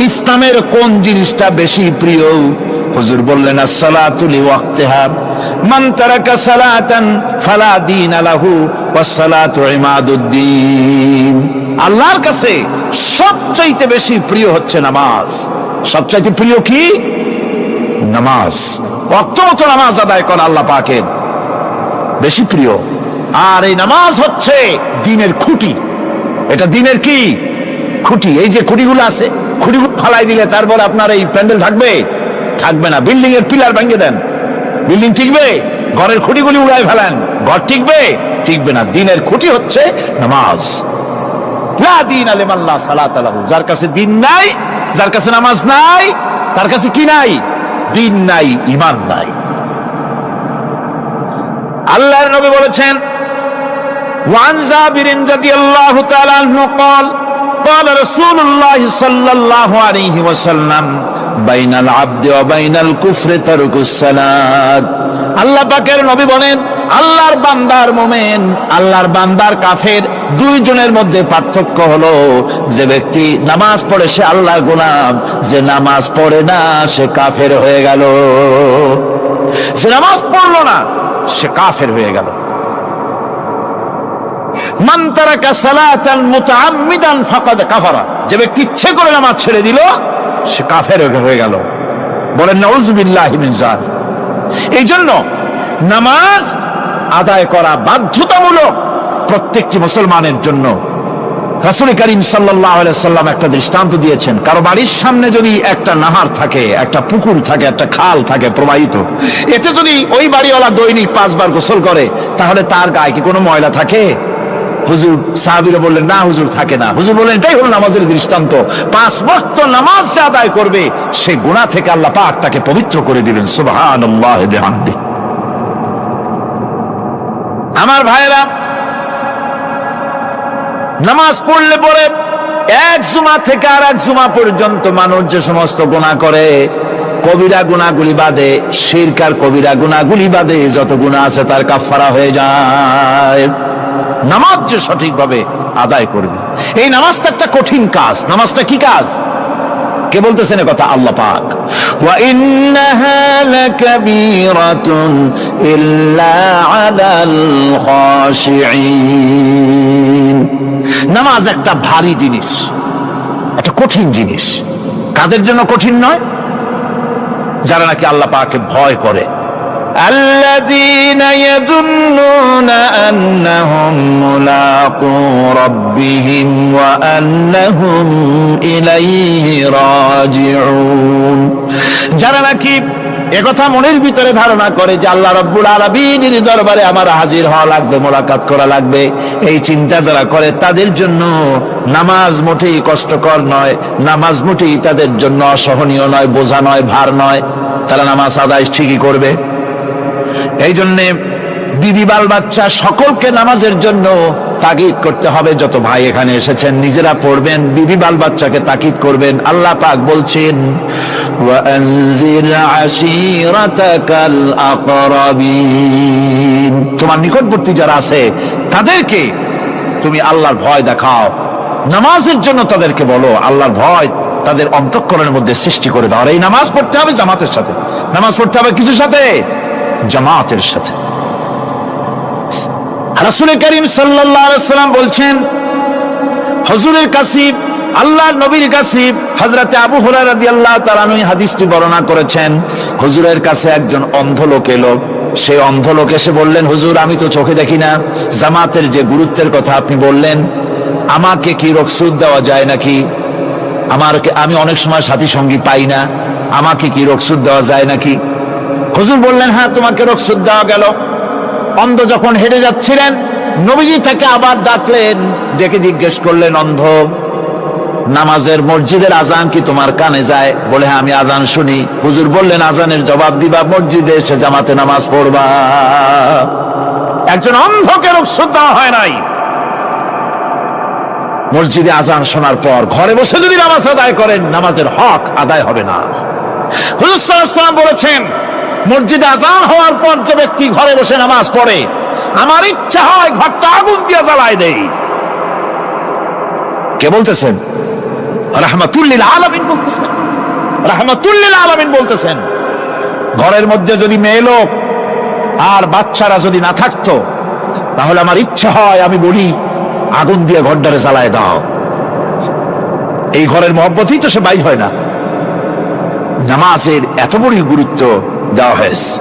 ইসলামের কোন জিনিসটা বেশি প্রিয়? হুজুর বললেন as-salatu li waqtiha, মান তারাকা সালাতান ফালা দীন লাহু ওয়াস-সালাতু ইমাদুদ্দিন। আল্লাহর কাছে সবচাইতে বেশি প্রিয় হচ্ছে নামাজ। সবচাইতে প্রিয় কি? নামাজ। ওয়াক্ত মতো নামাজ আদায় করা আল্লাহ পাকের বেশি প্রিয়। আর এই নামাজ হচ্ছে দ্বীনের খুঁটি। এটা দ্বীনের কি? খুঁটি। এই যে খুঁটিগুলো আছে, খুঁটিগুলো ফালাই দিলে তারপর আপনার এই প্যান্ডেল থাকবে? থাকবে না। বিল্ডিং এর পিলার ভেঙে দেন, বিল্ডিং টিকবে? ঘরের খুঁটিগুলি উড়াই ফেলেন, ঘর টিকবে? টিকবে না। দ্বীনের খুঁটি হচ্ছে নামাজ। লা দীনা লিমান লা সালাতা লাহু, যার কাছে দ্বীন নাই, যার কাছে নামাজ নাই, তার কাছে কি নাই? দ্বীন নাই, ঈমান নাই। আল্লাহর নবী বলেছেন, ওয়ান জাবির রাদিয়াল্লাহু তাআলা আনহু قال قال رسول الله صلى الله عليه وسلم بين العبد وبين الكفر ترك الصلاة। আল্লাহ পাকের নবী বলেন, আল্লাহর বান্দার মুমিন, আল্লাহর বান্দার কাফের, দুইজনের মধ্যে পার্থক্য হলো, যে ব্যক্তি নামাজ পড়ে সে আল্লাহর গোলাম, যে নামাজ পড়ে না সে কাফের হয়ে গেল। যে নামাজ পড়লো না সে কাফের হয়ে গেল। মান তারাকা সালাতান মুতাআম্মিদান ফাকাদ কাফারা, যে ব্যক্তি ইচ্ছে করে নামাজ ছেড়ে দিল সে কাফের হয়ে গেল। বলেন নাউযুবিল্লাহি মিন যালিক। এই জন্য নামাজ আদায় করা বাধ্যতামূলক প্রত্যেকটি মুসলমানের জন্য। রাসূল করিম সাল্লাল্লাহু আলাইহি ওয়াসাল্লাম একটা দৃষ্টান্ত দিয়েছেন, কারো বাড়ির সামনে যদি একটা নাহার থাকে, একটা পুকুর থাকে, একটা খাল থাকে প্রবাহিত, এতে যদি ওই বাড়িওয়ালা দৈনিক 5 বার গোসল করে, তাহলে তার গায়ে কি কোনো ময়লা থাকে? হুজুর, সাহাবীরা বললেন না হুজুর, থাকে না। হুজুর বললেন এটাই হলো নামাজের দৃষ্টান্ত। 5 ওয়াক্ত নামাজ যে আদায় করবে সে গুনাহ থেকে আল্লাহ পাক তাকে পবিত্র করে দিবেন। সুবহানাল্লাহি বিহামদি। আমার ভাইরা, নামাজ পড়লে পরে এক জুমা থেকে আর এক জুমা পর্যন্ত মানুষ যে সমস্ত গুনাহ করে, কবিরা গুনাহগুলি বাদে, শিরক আর কবিরা গুনাহগুলি বাদে যত গুনাহ আছে তার কাফারা হয়ে যায়। নামাজ যে সঠিকভাবে আদায় করবে, এই নামাজটা একটা কঠিন কাজ। নামাজটা কি কাজ? কে বলতেছেন কথা? আল্লাহ পাক। ওয়া ইন্নাহা লাকাবীরাতুন ইল্লা আলাল খাশিঈন। নামাজ একটা ভারী জিনিস, একটা কঠিন জিনিস। কাদের জন্য কঠিন নয়? যারা নাকি আল্লাহ পাককে ভয় করে, الذين يظنون أنهم ملاقو ربهم وأنهم إليه راجعون যারা নাকি একথা মনের ভিতরে ধারণা করে যে আল্লাহ রাব্বুল আলামিনের দরবারে আমার হাজির হওয়া লাগবে, মোলাকাত করা লাগবে, এই চিন্তা যারা করে তাদের জন্য নামাজ মোটেই কষ্টকর নয়, নামাজ মোটেই তাদের জন্য অসহনীয় নয়, বোঝা নয়, ভার নয়। তারা নামাজ আদায় ঠিকই করবে। এই জন্যে বিবি বাল বাচ্চা সকলকে নামাজের জন্য তাগিদ করতে হবে। যত ভাই এখানে এসেছেন নিজেরা পড়বেন, বিবি বাল বাচ্চাকে তাকিদ করবেন। আল্লাহ পাক বলছেন ওয়ানজির আশীরাতাকাল আকরাবিন, তোমার নিকটবর্তী যারা আছে তাদেরকে তুমি আল্লাহর ভয় দেখাও, নামাজের জন্য তাদেরকে বলো, আল্লাহর ভয় তাদের অন্তঃকরণের মধ্যে সৃষ্টি করে দাও। আর এই নামাজ পড়তে হবে জামাতের সাথে, নামাজ পড়তে হবে কিছুর সাথে, জামাতের সাথে। রাসূল করিম সাল্লাল্লাহু আলাইহি ওয়াসাল্লাম বলছেন, হুজুরের কাছে, আল্লাহর নবীর কাছে হযরতে আবু হুরায়রা রাদিয়াল্লাহু তাআলা আনহু হাদিসটি বর্ণনা করেছেন। হুজুরের কাছে একজন অন্ধ লোক এলো। সেই অন্ধ লোক এসে বললেন, হুজুর আমি তো চোখে দেখি না, জামাতের যে গুরুত্বের কথা আপনি বললেন, আমাকে কি রুখসত দেওয়া যায় নাকি? আমি অনেক সময় সাথী সঙ্গী পাই না, আমাকে কি রুখসত দেওয়া যায় নাকি? হুজুর বললেন, হ্যাঁ তোমাকে রুখসত দেওয়া গেল। অন্ধ যখন হেঁটে যাচ্ছিলেন, নবীজি তাকে আবার ডাকলেন, ডেকে জিজ্ঞেস করলেন, অন্ধ নামাজের মসজিদের আজান কি তোমার কানে যায়? বলে হ্যাঁ আমি আজান শুনি। হুজুর বললেন, আজানের জবাব দিবা, মসজিদে এসে জামাতে নামাজ পড়বা। একজন অন্ধকে রুখসত দেওয়া হয় নাই। মসজিদে আজান শোনার পর ঘরে বসে যদি নামাজ আদায় করেন, নামাজের হক আদায় হবে না। হুজুর সাল্লাল্লাহু আলাইহি ওয়াসাল্লাম বলেছেন, মসজিদে আজান হওয়ার পর যে ব্যক্তি ঘরে বসে নামাজ পড়ে, আমার ইচ্ছা হয় ঘরটা আগুন দিয়ে জ্বালায় দেই। কে বলতেছেন? রাহমাতুল লিল আলামিন বলতেছেন, রাহমাতুল লিল আলামিন বলতেছেন। ঘরের মধ্যে যদি মেয়ে লোক আর বাচ্চারা যদি না থাকতো, তাহলে আমার ইচ্ছা হয় আমি বলি আগুন দিয়ে ঘরটারে জ্বালায় দাও। এই ঘরের মহব্বতই তো সে বাইর হয় না। নামাজের এত বড় গুরুত্ব দেওয়া হয়েছে।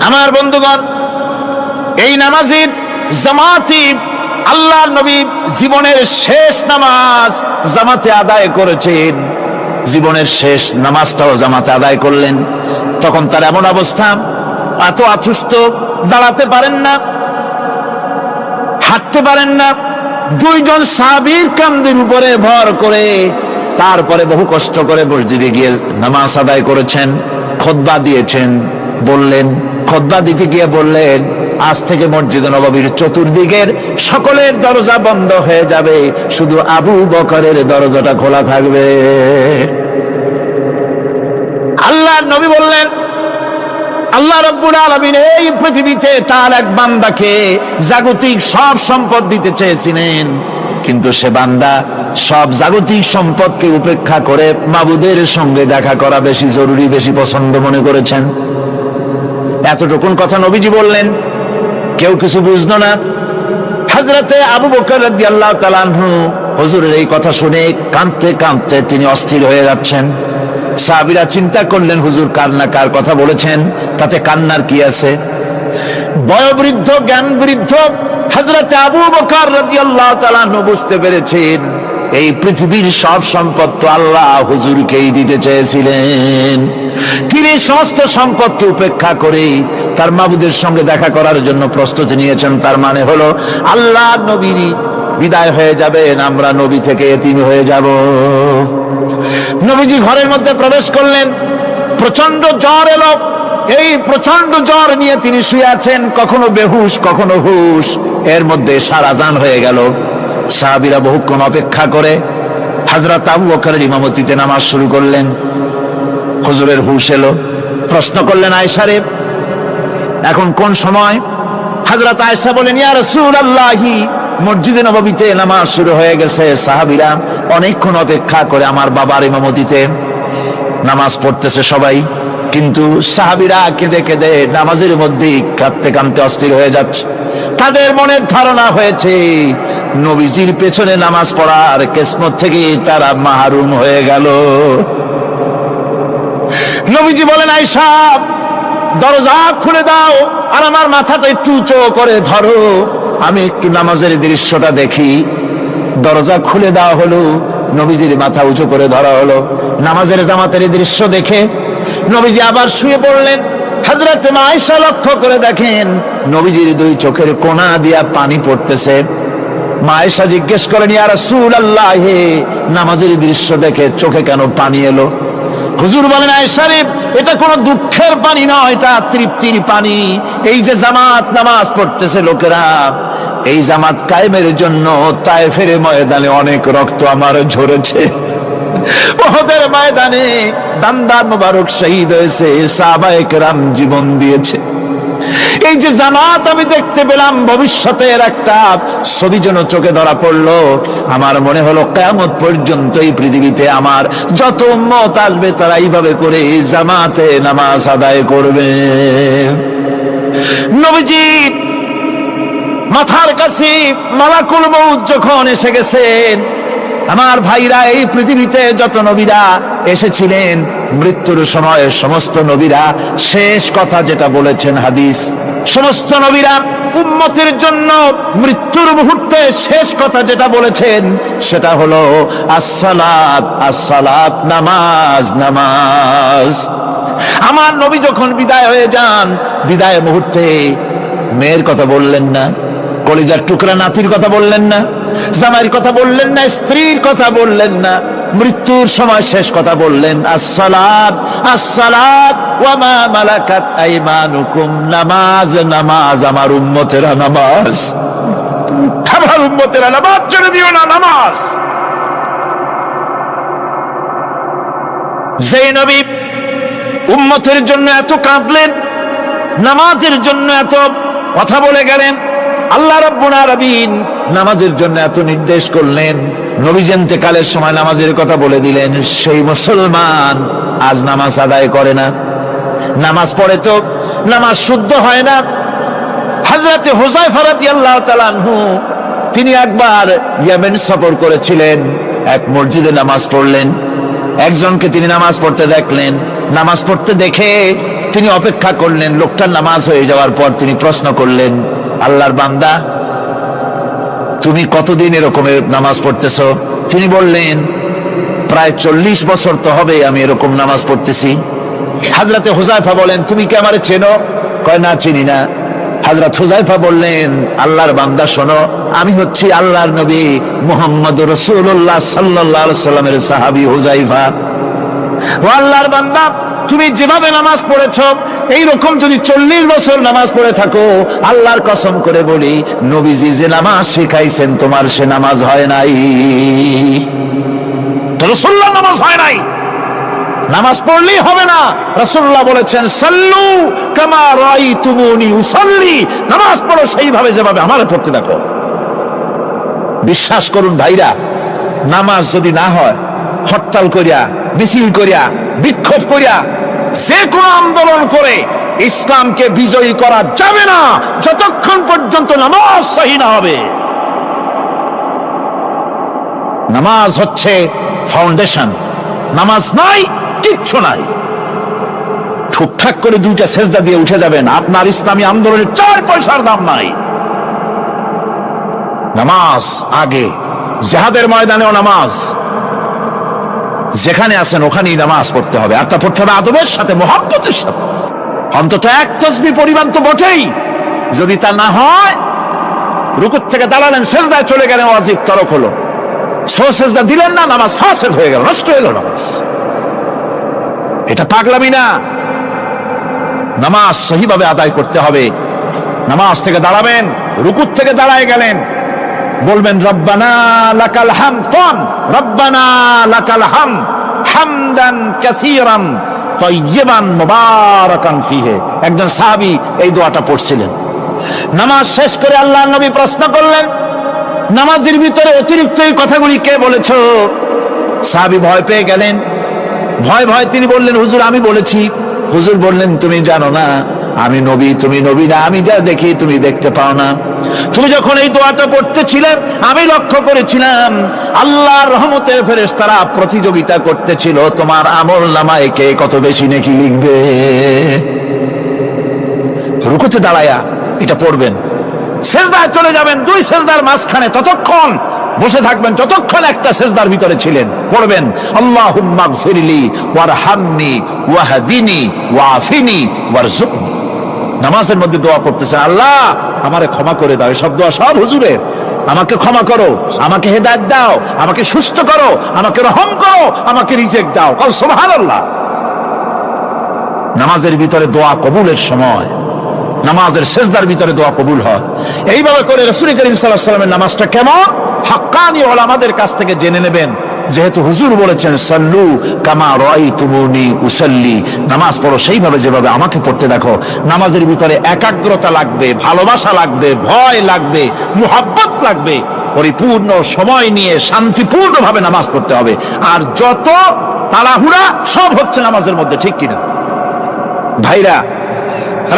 আমার বন্ধুগণ, এই নামাজের জামাতি আল্লাহর নবী জীবনের শেষ নামাজ জামাতে আদায় করেছেন। জীবনের শেষ নামাজটাও জামাতে আদায় করলেন। তখন তার এমন অবস্থা, এত অসুস্থ, দাঁড়াতে পারেন না, হাঁটতে পারেন না। দুইজন সাহাবীর কাঁধের উপরে ভর করে তারপরে বহু কষ্ট করে মসজিদে গিয়ে নামাজ আদায় করেছেন। খুতবা দিয়েছেন, বললেন, খুতবা দিতে গিয়ে বললেন, আজ থেকে মসজিদে নববীর চতুর্দিকের সকলের দরজা বন্ধ হয়ে যাবে, শুধু আবু বকরের দরজাটা খোলা থাকবে। আল্লাহর নবী বললেন, আল্লাহ রাব্বুল আলামিন এই পৃথিবীতে তার এক বান্দাকে জাগতিক সব সম্পদ দিতে চেয়েছিলেন, কিন্তু সে বান্দা সব জাগতিক সম্পদকে উপেক্ষা করে মাবুদের সঙ্গে দেখা করা বেশি জরুরি, বেশি পছন্দ মনে করেছেন। এতটুকুন কথা নবীজি বললেন, কেউ কিছু বুঝলো না। হযরতে আবু বকর রাদিয়াল্লাহু তাআলা আনহু হুজুরের এই কথা শুনে কাঁদতে কাঁদতে তিনি অস্থির হয়ে যাচ্ছেন। সাহাবীরা চিন্তা করলেন, হুজুর কান্না কার কথা বলেছেন, তাতে কান্নার কি আছে? বয়োবৃদ্ধ, জ্ঞান বৃদ্ধ হযরতে আবু বকর রাদিয়াল্লাহু তাআলা আনহু বুঝতে পেরেছেন, এই পৃথিবীর সব সম্পদ তো আল্লাহ হুজুরকেই দিতে চেয়েছিলেন। তিনি সমস্ত সম্পদকে উপেক্ষা করে তার মাবুদের সঙ্গে দেখা করার জন্য প্রস্তুতি নিয়েছেন। তার মানে হলো আল্লাহ নবী বিদায় হয়ে যাবেন, আমরা নবী থেকে এতিম হয়ে যাব। নবীজি ঘরের মধ্যে প্রবেশ করলেন, প্রচন্ড জ্বর এলো। এই প্রচন্ড জ্বর নিয়ে তিনি শুয়ে আছেন, কখনো বেহুশ কখনো হুশ। এর মধ্যে সারা জান হয়ে গেল। সাহাবীরা বহুক্ষণ অপেক্ষা করে হযরত আবু বকরের ইমামতিতে নামাজ শুরু করলেন। হুজুরের হুশ এলো, প্রশ্ন করলেন, আয়েশা রে এখন কোন সময়? হযরত আয়েশা বলেন, ইয়া রাসূলুল্লাহি, মসজিদে নববীতে নামাজ শুরু হয়ে গেছে। সাহাবীরা অনেকক্ষণ অপেক্ষা করে আমার বাবার ইমামতিতে নামাজ পড়তেছে সবাই, কিন্তু সাহাবীরা কেঁদে কেঁদে নামাজের মধ্যেই কাঁদতে কাঁদতে অস্থির হয়ে যাচ্ছে। তাদের মনের ধারণা হয়েছে নবীজির পেছনে নামাজ পড়ার কিসমত থেকে তারা মাহরুম হয়ে গেল। নবীজি বলেন, আয়েশা দরজা খুলে দাও আর আমার মাথাটা একটু উঁচু করে ধরো, আমি একটু নামাজের দৃশ্যটা দেখি। দরজা খুলে দেওয়া হলো, নবীজির মাথা উঁচু করে ধরা হলো। নামাজের জামাতের দৃশ্য দেখে নবীজি আবার শুয়ে পড়লেন। হযরত আয়েশা লক্ষ্য করে দেখেন নবীজির দুই চোখের কোনা দিয়া পানি পড়তেছে। মা আয়েশা জিজ্ঞেস করেন, ইয়া রাসূলুল্লাহ, হে নামাজের দৃশ্য দেখে চোখে কেন পানি এলো? হুজুর বলেন, আয়েশা রে, এটা কোনো দুঃখের পানি নয়, এটা তৃপ্তির পানি। এই যে জামাত নামাজ পড়তেছে লোকেরা, এই জামাত কায়েমের জন্য তায়েফের ময়দানে অনেক রক্ত আমার ঝরেছে, উহুদের ময়দানে দান্দার মোবারক শহীদ হয়েছে, সাহাবায়ে কেরাম জীবন দিয়েছে। এই যে জামাত আমি দেখতে পেলাম, ভবিষ্যতের একটা ছবি যেন চোখে ধরা পড়লো। আমার মনে হলো কিয়ামত পর্যন্ত এই পৃথিবীতে আমার যত উম্মত আসবে তারা এইভাবে করে জামাতে নামাজ আদায় করবে। নবীজি মাথার কাছে মালাকুল মউত যখন এসে গেছেন, আমার ভাইরা, এই পৃথিবীতে যত নবীরা এসেছিলেন মৃত্যুর সময় সমস্ত নবীরা শেষ কথা যেটা বলেছেন, হাদিস, সমস্ত নবীরা উম্মতের জন্য মৃত্যুর মুহূর্তে শেষ কথা যেটা বলেছেন সেটা হলো আসসালাত, আসসালাত, নামাজ, নামাজ। আমার নবী যখন বিদায় হয়ে যান, বিদায় মুহূর্তে মেয়ের কথা বললেন না, কলিজার টুকরা নাতির কথা বললেন না, জামাইয়ের কথা বললেন না, স্ত্রীর কথা বললেন না, মৃত্যুর সময় শেষ কথা বললেন আসসালাত, আসসালাত ওয়া মা মালাকাত আইমানুকুম, নামাজ, নামাজ, আমার উম্মতেরা নামাজ, আমার উম্মতেরা নামাজ ছেড়ে দিও না, নামাজ। যে নবী উম্মতের জন্য এত কাঁদলেন, নামাজের জন্য এত কথা বলে গেলেন, আল্লাহ রাব্বুল আলামিন নামাজের জন্য এত নির্দেশ করলেন, নবী ইন্তেকালের সময় নামাজের কথা বলে দিলেন, সেই মুসলমান আজ নামাজ আদায় করে না, নামাজ পড়ে তো নামাজ শুদ্ধ হয় না। হযরত হুযায়ফা রাদিয়াল্লাহু তাআলা আনহু তিনি একবার ইয়েমেন সফর করেছিলেন, এক মসজিদে নামাজ পড়লেন, একজনকে তিনি নামাজ পড়তে দেখলেন, নামাজ পড়তে দেখে তিনি অপেক্ষা করলেন, লোকটার নামাজ হয়ে যাওয়ার পর তিনি প্রশ্ন করলেন, আল্লাহর বান্দা, তুমি কতদিন এরকমের নামাজ পড়তেছো? তিনি বললেন, প্রায় 40 বছর তো হবে আমি এরকম নামাজ পড়তেছি। হযরত হুযায়ফা বলেন, তুমি কি আমারে চেনো? কয়, না, চিনি না। হযরত হুযায়ফা বললেন, আল্লাহর বান্দা শোনো, আমি হচ্ছি আল্লাহর নবী মুহাম্মদ রাসূলুল্লাহ সাল্লাল্লাহু আলাইহি সাল্লামের সাহাবী হুযায়ফা। ও আল্লাহর বান্দা, তুমি যেভাবে নামাজ পড়েছো এইরকম যদি 40 বছর নামাজ পড়ে থাকো, আল্লাহর কসম করে বলি, নবীজি যে নামাজ শিখাইছেন তোমার সে নামাজ হয় নাই, রাসূলুল্লাহ নামাজ হয় নাই, নামাজ পড়লেই হবে না। রাসূলুল্লাহ বলেছেন, সাল্লু কামা রাআইতুমুনি উসাল্লি, নামাজ পড়ো সেইভাবে যেভাবে আমারে পড়তে দেখো। বিশ্বাস করুন ভাইরা, নামাজ যদি না হয়, হরতাল করিয়া, মিছিল করিয়া, বিক্ষোভ করিয়া, যে কোনো আন্দোলন করে ইসলামকে বিজয়ী করা যাবে না যতক্ষণ পর্যন্ত নামাজ সহি না হবে। নামাজ হচ্ছে ফাউন্ডেশন, নামাজ নাই কিচ্ছু নাই। ঠিকঠাক করে 2টা সেজদা দিয়ে উঠে যাবেন, আপনার ইসলামী আন্দোলনের 4 পয়সার দাম নাই। নামাজ আগে, জিহাদের ময়দানেও নামাজ, যেখানে আছেন ওখানেই নামাজ পড়তে হবে, আর তা পড়তে হবে আদবের সাথে, মুহাব্বতের সাথে, অন্তত 1 তাসবিহ পরিমাণ তো বটেই। যদি তা না হয়, রুকুর থেকে দাঁড়ালেন, সেজদায় চলে গেলেন, ওয়াজিব তরক হলো, সেজদা দিলেন না, নামাজ ফাসেদ হয়ে গেল, নষ্ট হয়ে গেল নামাজ। এটা পাগলামি না, নামাজ সহিভাবে আদায় করতে হবে। নামাজ থেকে দাঁড়াবেন, রুকুর থেকে দাঁড়ায় গেলেন, বলবেন রব্বানা লাকাল হামদ, কোন রব্বানা লাকাল হামদ হামদান কাসীরান তাইয়িবান মুবারাকান ফিহি। একজন সাহাবী এই দোয়াটা পড়ছিলেন। নামাজ শেষ করে আল্লাহর নবী প্রশ্ন করলেন, নামাজের ভিতরে অতিরিক্ত এই কথাগুলি কে বলেছো? সাহাবী ভয় পেয়ে গেলেন, ভয় ভয় তিনি বললেন, হুজুর আমি বলেছি। হুজুর বললেন, তুমি জানো না আমি নবী, তুমি নবী না, আমি যা দেখি তুমি দেখতে পাও না। তুমি যখন এই দোয়াটা পড়তেছিলে আমি লক্ষ্য করেছিলাম আল্লাহর রহমতের ফেরেশতারা প্রতিযোগিতা করতেছিল তোমার আমল নামায় কে কত বেশি নেকি লিখবে। রুকুতে দাঁড়ায়া এটা পড়বেন, সেজদায় চলে যাবেন, দুই সেজদার মাঝখানে ততক্ষণ বসে থাকবেন যতক্ষণ একটা সেজদার ভিতরে ছিলেন, পড়বেন আল্লাহুম্মা গফিরলি ওয়ারহামনি ওয়াহদিনি ওয়াআফিনি ওয়ারযুকনি। নামাজের মধ্যে দোয়া করতেছেন, আল্লাহ আমারে ক্ষমা করে দাও। এসব দোয়া সব হুজুরের। আমাকে ক্ষমা করো, আমাকে হেদায়েত দাও, আমাকে সুস্থ করো, আমাকে রহম করো, আমাকে রিজিক দাও। সুবহানাল্লাহ। নামাজের ভিতরে দোয়া কবুলের সময়, নামাজের সেজদার ভিতরে দোয়া কবুল হয়। এইভাবে করে রাসূল করিম সাল্লাল্লাহু আলাইহি ওয়াসাল্লামের নামাজটা কেমন হাক্কানি উলামাদের কাছ থেকে জেনে নেবেন। যেহেতু হুজুর বলেছেন সাল্লু কামা রাআইতুমুনি উসাল্লি, নামাজ পড়ো সেইভাবে যেভাবে আমাকে পড়তে দেখো। নামাজের ভিতরে একাগ্রতা লাগবে, ভালোবাসা লাগবে, ভয় লাগবে, মুহাব্বত লাগবে। পরিপূর্ণ সময় নিয়ে শান্তিপূর্ণভাবে নামাজ পড়তে হবে। আর যত তাড়াহুড়া সব হচ্ছে নামাজের মধ্যে, ঠিক কিনা ভাইরা?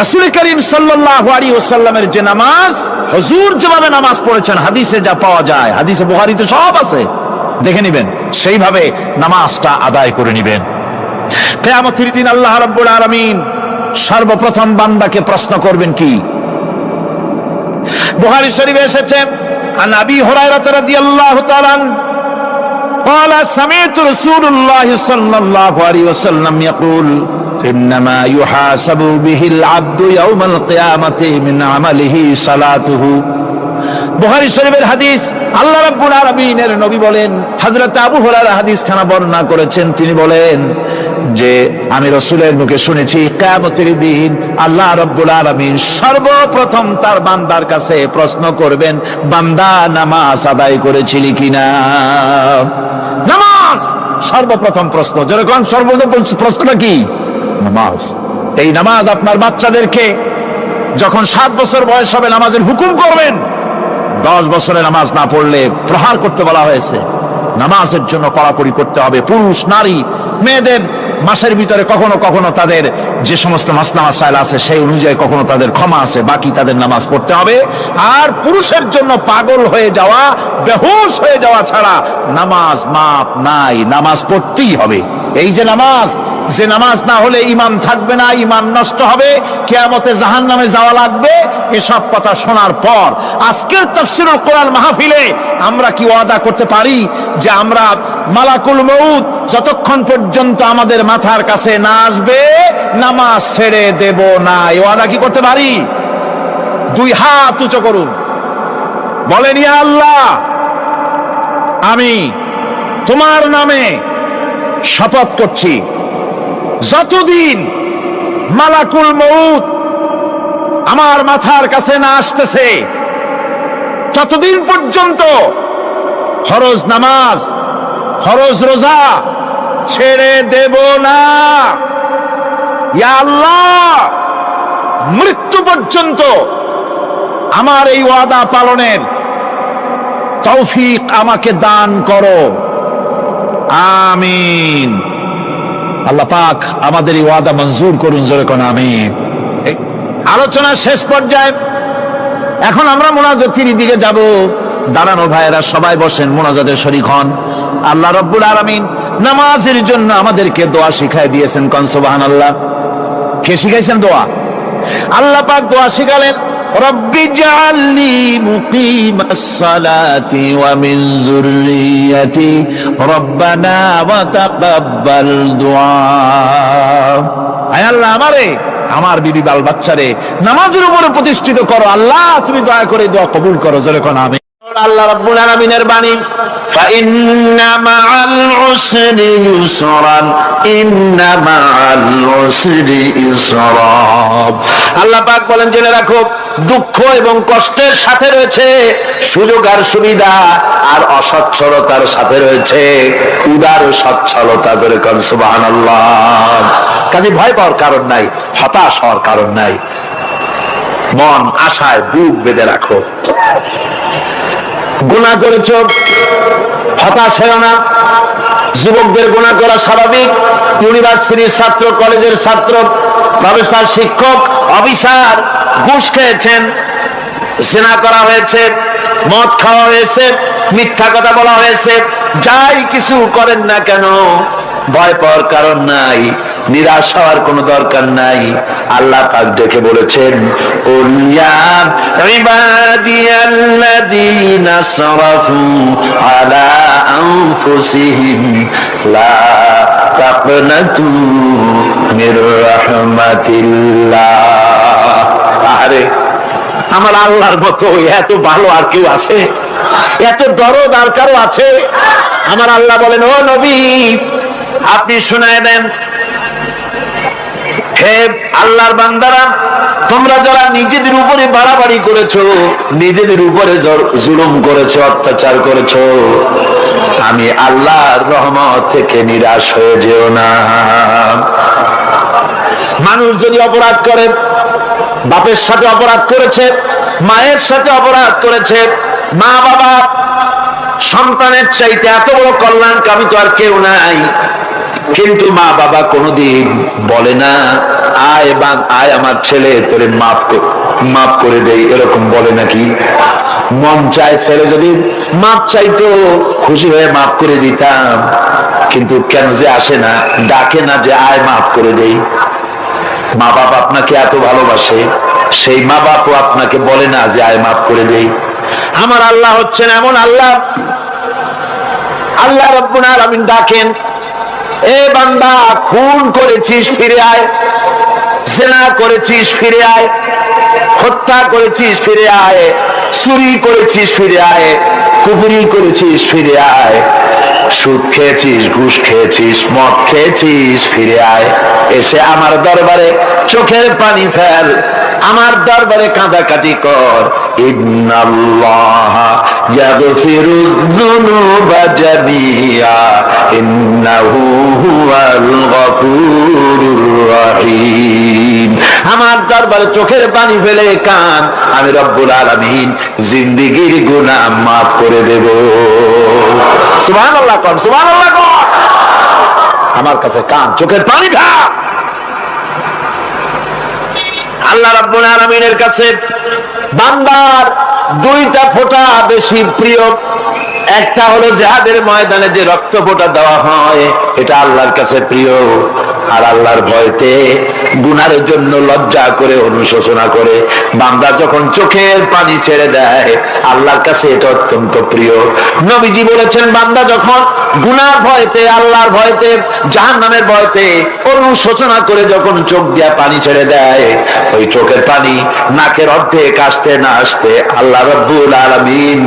রাসূল করিম সাল্লাল্লাহু আলাইহি ওয়াসাল্লামের যে নামাজ, হুজুর যেভাবে নামাজ পড়েছেন হাদিসে যা পাওয়া যায়, হাদিসে বুখারীতে সব আছে, দেখে নেবেন, সেইভাবে নামাজটা আদায় করে নেবেন। কিয়ামতের দিন আল্লাহ রাব্বুল আলামিন সর্বপ্রথম বান্দাকে প্রশ্ন করবেন কি? বুখারী শরীফে এসেছে, আন আবি হুরায়রা রাদিয়াল্লাহু তাআলা قال سمعت رسول الله صلى الله عليه وسلم يقول إنما يحاسب به العبد يوم القيامة من عمله صلاته। বুখারী শরীফের হাদিস, আল্লাহ রাব্বুল আলামিনের নবী বলেন, হযরত আবু হুরায়রা হাদিস খানা বর্ণনা করেছেন, তিনি বলেন যে আমি রাসূলের মুখে শুনেছি কিয়ামতের দিন আল্লাহ রাব্বুল আলামিন সর্বপ্রথম তার বান্দার কাছে প্রশ্ন করবেন, বান্দা নামাজ আদায় করেছিলি কিনা? নামাজ সর্বপ্রথম প্রশ্ন। যেরকম সর্বপ্রথম প্রশ্নটা কি? নামাজ। এই নামাজ আপনার বাচ্চাদেরকে যখন 7 বছর বয়স হবে নামাজের হুকুম করবেন। 10 বছরে নামাজ না পড়লে প্রহার করতে বলা হয়েছে। নামাজের জন্য কড়াকড়ি করতে হবে। পুরুষ নারী মেয়েদের মাসের ভিতরে কখনো কখনো তাদের যে সমস্ত মাসলা মাসাইল আছে সেই অনুযায়ী কখনো তাদের ক্ষমা আছে, বাকি তাদের নামাজ পড়তে হবে। আর পুরুষের জন্য পাগল হয়ে যাওয়া, বেহুশ হয়ে যাওয়া ছাড়া নামাজ মাপ নাই, নামাজ পড়তেই হবে। এই যে নামাজ না হলে ঈমান থাকবে না, ঈমান নষ্ট হবে, কিয়ামতে জাহান্নামে যাওয়া লাগবে। এসব কথা শোনার পর আজকের তাফসীরুল কোরআন মাহফিলে আমরা কি ওয়াদা করতে পারি যে আমরা মালাকুল মউত যতক্ষণ পর্যন্ত আমাদের মাথার কাছে না আসবে নামাজ ছেড়ে দেব না? এই ওয়াদা কি করতে পারি? 2 হাত উঁচু করুন, বলেন ইয়া আল্লাহ, আমি তোমার নামে শপথ করছি, যতদিন মালাকুল মউত আমার মাথার কাছে না আসতেছে ততদিন পর্যন্ত ফরজ নামাজ, ফরজ রোজা ছেড়ে দেব না। ইয়া আল্লাহ, মৃত্যু পর্যন্ত আমার এই ওয়াদা পালনের তৌফিক আমাকে দান করো, আমিন। আল্লাহ পাক আমাদের এই ওয়াদা মঞ্জুর করুন, জোরে কোন আমিন। আলোচনার শেষ পর্যায়ে এখন আমরা মুনাজাতের দিকে যাব। দাঁড়ানো ভাইয়েরা সবাই বসেন, মুনাজাতের শরীক হন। আল্লাহ রাব্বুল আলামিন নামাজের জন্য আমাদেরকে দোয়া শিখাই দিয়েছেন, কোন সুবহানাল্লাহ। কে শিখাইছেন দোয়া? আল্লাহ পাক দোয়া শিখালেন, রব্বি জাআলনি মুকিমাস সালাতি ওয়া মিন যুররিয়াতি রব্বানা ওয়া তাকাব্বাল দুআ। আয় আল্লাহ, আমারে আমার বিবি বাল বাচ্চারে নামাজের উপরে প্রতিষ্ঠিত করো। আল্লাহ তুমি দয়া করে দোয়া কবুল করো, জোরে কোন আমিন। আল্লাহ রাব্বুল আলামিনের বাণী, ফাইন্না মাআল উসরি ইউসরান, ইন্না মাআল উসরি ইউসরা। আল্লাহ পাক বলেন, জেনে রাখো, দুঃখ এবং কষ্টের সাথে রয়েছে সুযোগ আর সুবিধা, আর অসচ্ছলতার সাথে রয়েছে উদার সচ্ছলতা, জোরে কোন সুবহানাল্লাহ। কাজে ভয় পাওয়ার কারণ নাই, হতাশ হওয়ার কারণ নাই। মন আশায় বুক বেঁধে রাখো। গুনাহ করেছ, হতাশ হও না। যুবকদের গুনাহ করা স্বাভাবিক। ইউনিভার্সিটির ছাত্র, কলেজের ছাত্র, প্রফেসর, শিক্ষক, অফিসার ঘুষ খেয়েছেন, জিনা করা হয়েছে, মদ খাওয়া হয়েছে, মিথ্যা কথা বলা হয়েছে, যাই কিছু করেন না কেন ভয় পাওয়ার কারণ নাই।
নিরাশ হওয়ার কোনো দরকার নাই। আল্লাহ পাক ডেকে বলেছেন, কুল ইয়া ইবাদিয়াল্লাযীনা আসরাফু আলা আনফুসিহিম লা তাকনাতু মির রাহমাতিল্লাহ। আরে আমার আল্লাহর মতো এত ভালো আর কেউ আছে? এত দরদ আর কারো আছে? আমার আল্লাহ বলেন, ও নবী আপনি শুনায় দেন, হে আল্লাহর বান্দারা, তোমরা যারা নিজেদের উপরে বাড়াবাড়ি করেছো, নিজেদের উপরে জুলুম করেছো, অত্যাচার করেছো, আমি আল্লাহর রহমত থেকে নিরাশ হয়ে যেও না। মানুষ যদি অপরাধ করে, বাপের সাথে অপরাধ করেছে, মায়ের সাথে অপরাধ করেছে, মা বাবা সন্তানের চাইতে এত বড় কল্যাণকামী তো আর কেউ নাই, কিন্তু মা বাবা কোনোদিন বলে না আয় আয় আমার ছেলে তোরে মাফ করে দেই, এরকম বলে নাকি? মন চায় ছেলে যদি মাপ চাইতো, খুশি হয়ে মাফ করে দিতাম, কিন্তু কেন যে আসে না, ডাকে না যে আয় মাফ করে দেই। মা বাপ আপনাকে এত ভালোবাসে, সেই মা বাপও আপনাকে বলে না যে আয় মাফ করে দেই। আমার আল্লাহ হচ্ছেন এমন আল্লাহ, আল্লাহ রাব্বুল আলামিন ডাকেন, এ বান্দা খুন করেছিস ফিরে আয়, জিনা করেছিস ফিরে আয়, হত্যা করেছিস ফিরে আয়, চুরি করেছিস ফিরে আয়, কুফরি করেছিস ফিরে আয়, সুদ খেয়েছিস, ঘুষ খেয়েছিস, মদ খেয়েছিস ফিরে আয়, এসে আমার দরবারে চোখের পানি ফেল, আমার দরবারে কাঁদাকাটি কর। ইন্নাল্লাহা ইয়াগফিরুয যুনুবা জামিআ ইন্নাহু হুয়াল গফুরুর রহিম। আমার দরবারে চোখের পানি ফেলে কান, আমি রব্বুল আলামিন জিন্দেগীর গুনাহ মাফ করে দেব। সুবহানাল্লাহ কর, সুবহানাল্লাহ কর। আমার কাছে কান, চোখের পানি ফেল। আল্লাহ রাব্বুল আলামিনের কাছে বান্দার দুইটা ফোঁটা বেশি প্রিয়। একটা হলো জিহাদের ময়দানে যে রক্ত ফোঁটা দেওয়া হয়, এটা আল্লাহর কাছে প্রিয়। আর আল্লাহর ভয়তে গুনার জন্য লজ্জা করে, অনুশোচনা করে বান্দা যখন চোখের পানি ছেড়ে দেয়, আল্লাহর কাছে এটা অত্যন্ত প্রিয়। নবীজি বলেছেন, বান্দা যখন গুনার ভয়তে, আল্লাহর ভয়তে, জাহান্নামের ভয়তে অনুশোচনা করে যখন চোখ দিয়া পানি ছেড়ে দেয়, ওই চোখের পানি নাকের অর্ধেক আসতে না আসতে আল্লাহ রাব্বুল আলামিন